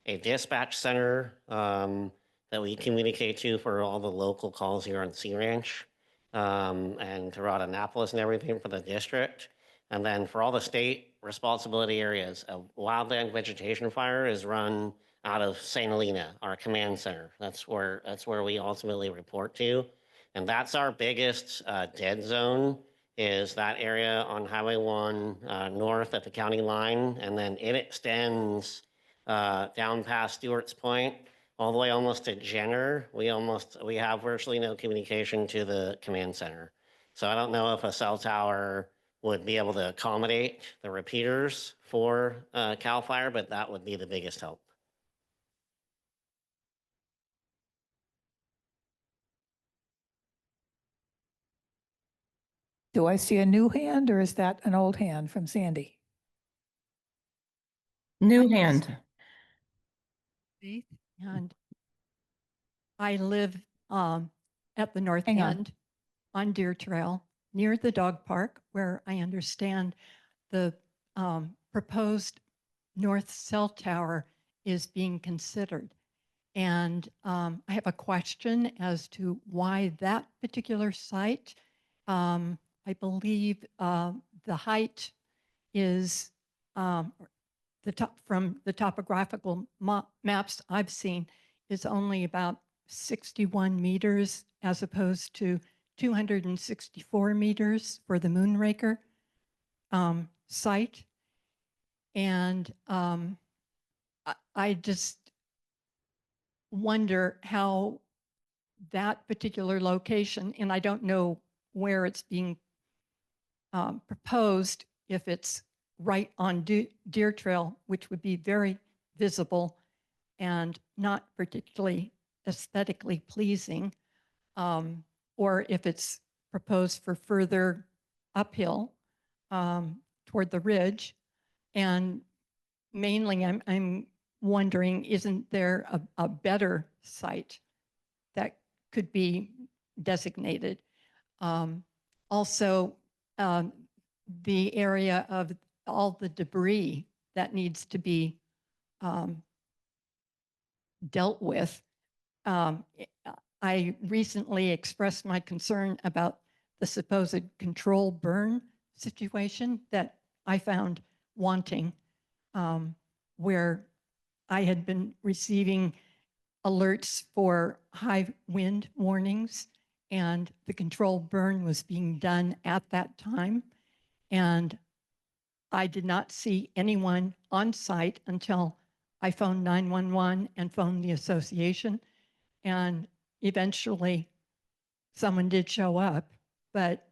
a dispatch center that we communicate to for all the local calls here on Sea Ranch and to Annapolis and everything for the district. And then for all the state responsibility areas, a wildland vegetation fire is run out of St. Helena, our command center. That's where we ultimately report to. And that's our biggest dead zone is that area on Highway 1 north at the county line, and then it extends down past Stewart's Point, all the way almost to Jenner. We have virtually no communication to the command center. So I don't know if a cell tower would be able to accommodate the repeaters for CAL FIRE, but that would be the biggest help. Do I see a new hand or is that an old hand from Sandy? New hand. And I live at the north Hang on. end on Deer Trail near the dog park, where I understand the proposed north cell tower is being considered. And I have a question as to why that particular site. I believe the height is from the topographical maps I've seen is only about 61 meters as opposed to 264 meters for the Moonraker site. And I just wonder how that particular location, and I don't know where it's being proposed, if it's right on Deer Trail, which would be very visible and not particularly aesthetically pleasing, or if it's proposed for further uphill toward the ridge. And mainly I'm wondering, isn't there a better site that could be designated? Also, the area of all the debris that needs to be dealt with. I recently expressed my concern about the supposed control burn situation that I found wanting, where I had been receiving alerts for high wind warnings, and the control burn was being done at that time. And I did not see anyone on site until I phoned 911 and phoned the association. And eventually someone did show up, but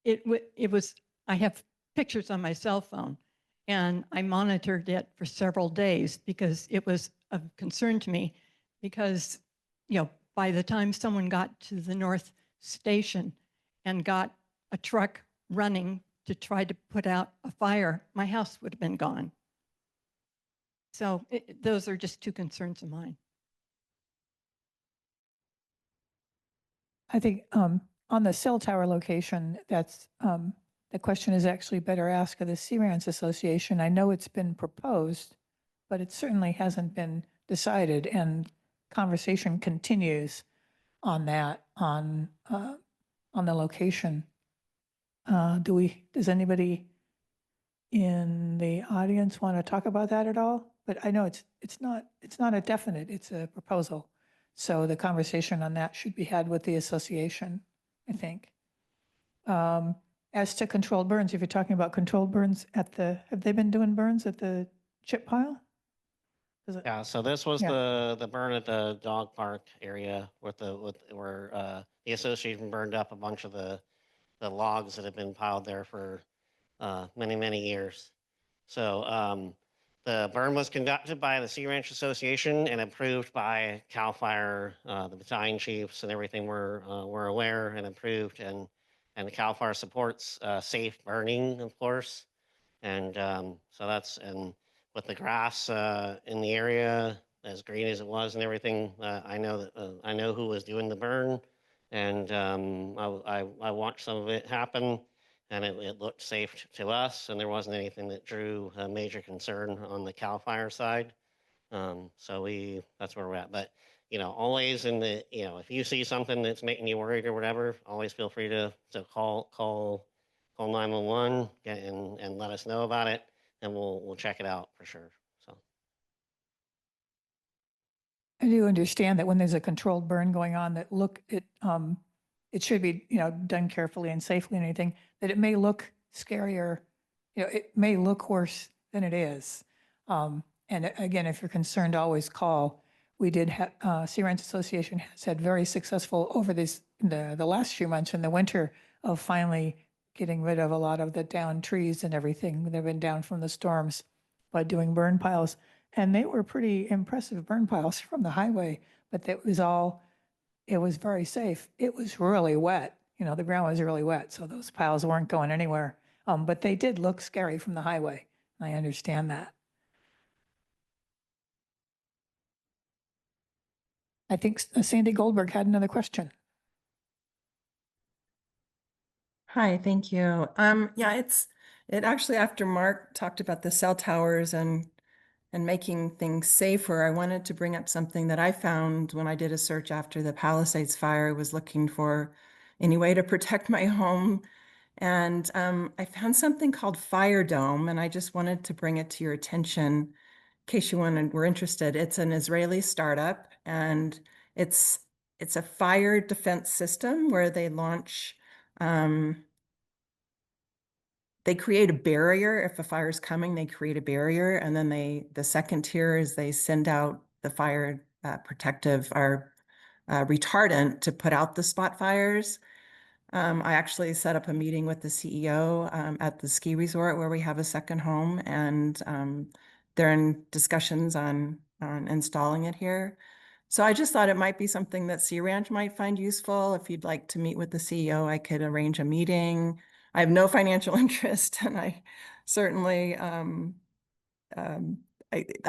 it was, I have pictures on my cell phone, and I monitored it for several days because it was of concern to me, because, you know, by the time someone got to the North Station and got a truck running to try to put out a fire, my house would have been gone. So those are just two concerns of mine. I think on the cell tower location, that's the question is actually better asked of the CRANS Association. I know it's been proposed, but it certainly hasn't been decided, and conversation continues on that, on the location. Does anybody in the audience want to talk about that at all? But I know it's not a definite, it's a proposal. So the conversation on that should be had with the association, I think. As to controlled burns, if you're talking about controlled burns have they been doing burns at the chip pile? Yeah, so this was Yeah. the burn at the dog park area where the association burned up a bunch of the logs that have been piled there for many years. So the burn was conducted by the Sea Ranch Association and approved by CAL FIRE. The battalion chiefs and everything were aware and approved, and CAL FIRE supports safe burning, of course. And so that's, and with the grass in the area as green as it was and everything, I know that I know who was doing the burn, and I watched some of it happen, and it looked safe to us, and there wasn't anything that drew a major concern on the CAL FIRE side. So that's where we're at. But you know, always if you see something that's making you worried or whatever, always feel free to call 911 and let us know about it, and we'll check it out for sure. So I do understand that when there's a controlled burn going on, that it should be, you know, done carefully and safely and anything, that it may look scarier, you know, it may look worse than it is. And again, if you're concerned, always call. We did have, Sea Ranch Association has had very successful over the last few months in the winter of finally getting rid of a lot of the downed trees and everything that have been down from the storms by doing burn piles. And they were pretty impressive burn piles from the highway, but it was very safe. It was really wet. You know, the ground was really wet, so those piles weren't going anywhere. But they did look scary from the highway. I understand that. I think Sandy Goldberg had another question. Hi, thank you. Yeah, it actually, after Mark talked about the cell towers and making things safer, I wanted to bring up something that I found when I did a search after the Palisades fire. I was looking for any way to protect my home. And I found something called Fire Dome, and I just wanted to bring it to your attention in case you were interested. It's an Israeli startup, and it's a fire defense system where they launch they create a barrier. If a fire is coming, they create a barrier. And then the second tier is they send out the fire protective or retardant to put out the spot fires. I actually set up a meeting with the CEO at the ski resort where we have a second home, and they're in discussions on installing it here. So I just thought it might be something that Sea Ranch might find useful. If you'd like to meet with the CEO, I could arrange a meeting. I have no financial interest, and I certainly, I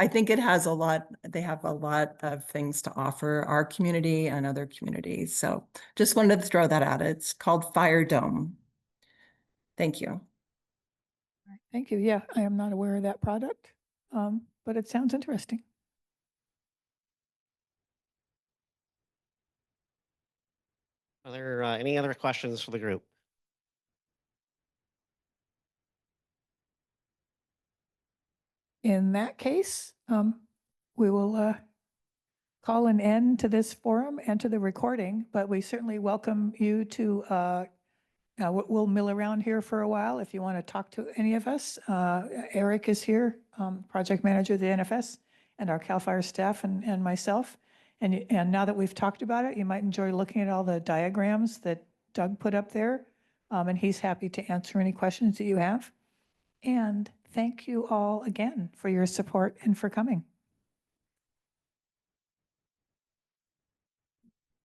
think it has a lot, they have a lot of things to offer our community and other communities. So just wanted to throw that out. It's called Fire Dome. Thank you. Thank you. Yeah, I am not aware of that product, but it sounds interesting. Are there any other questions for the group? In that case, we will call an end to this forum and to the recording, but we certainly welcome you to, we'll mill around here for a while if you want to talk to any of us. Eric is here, project manager of the NFS, and our CAL FIRE staff and myself. And now that we've talked about it, you might enjoy looking at all the diagrams that Doug put up there. And he's happy to answer any questions that you have. And thank you all again for your support and for coming.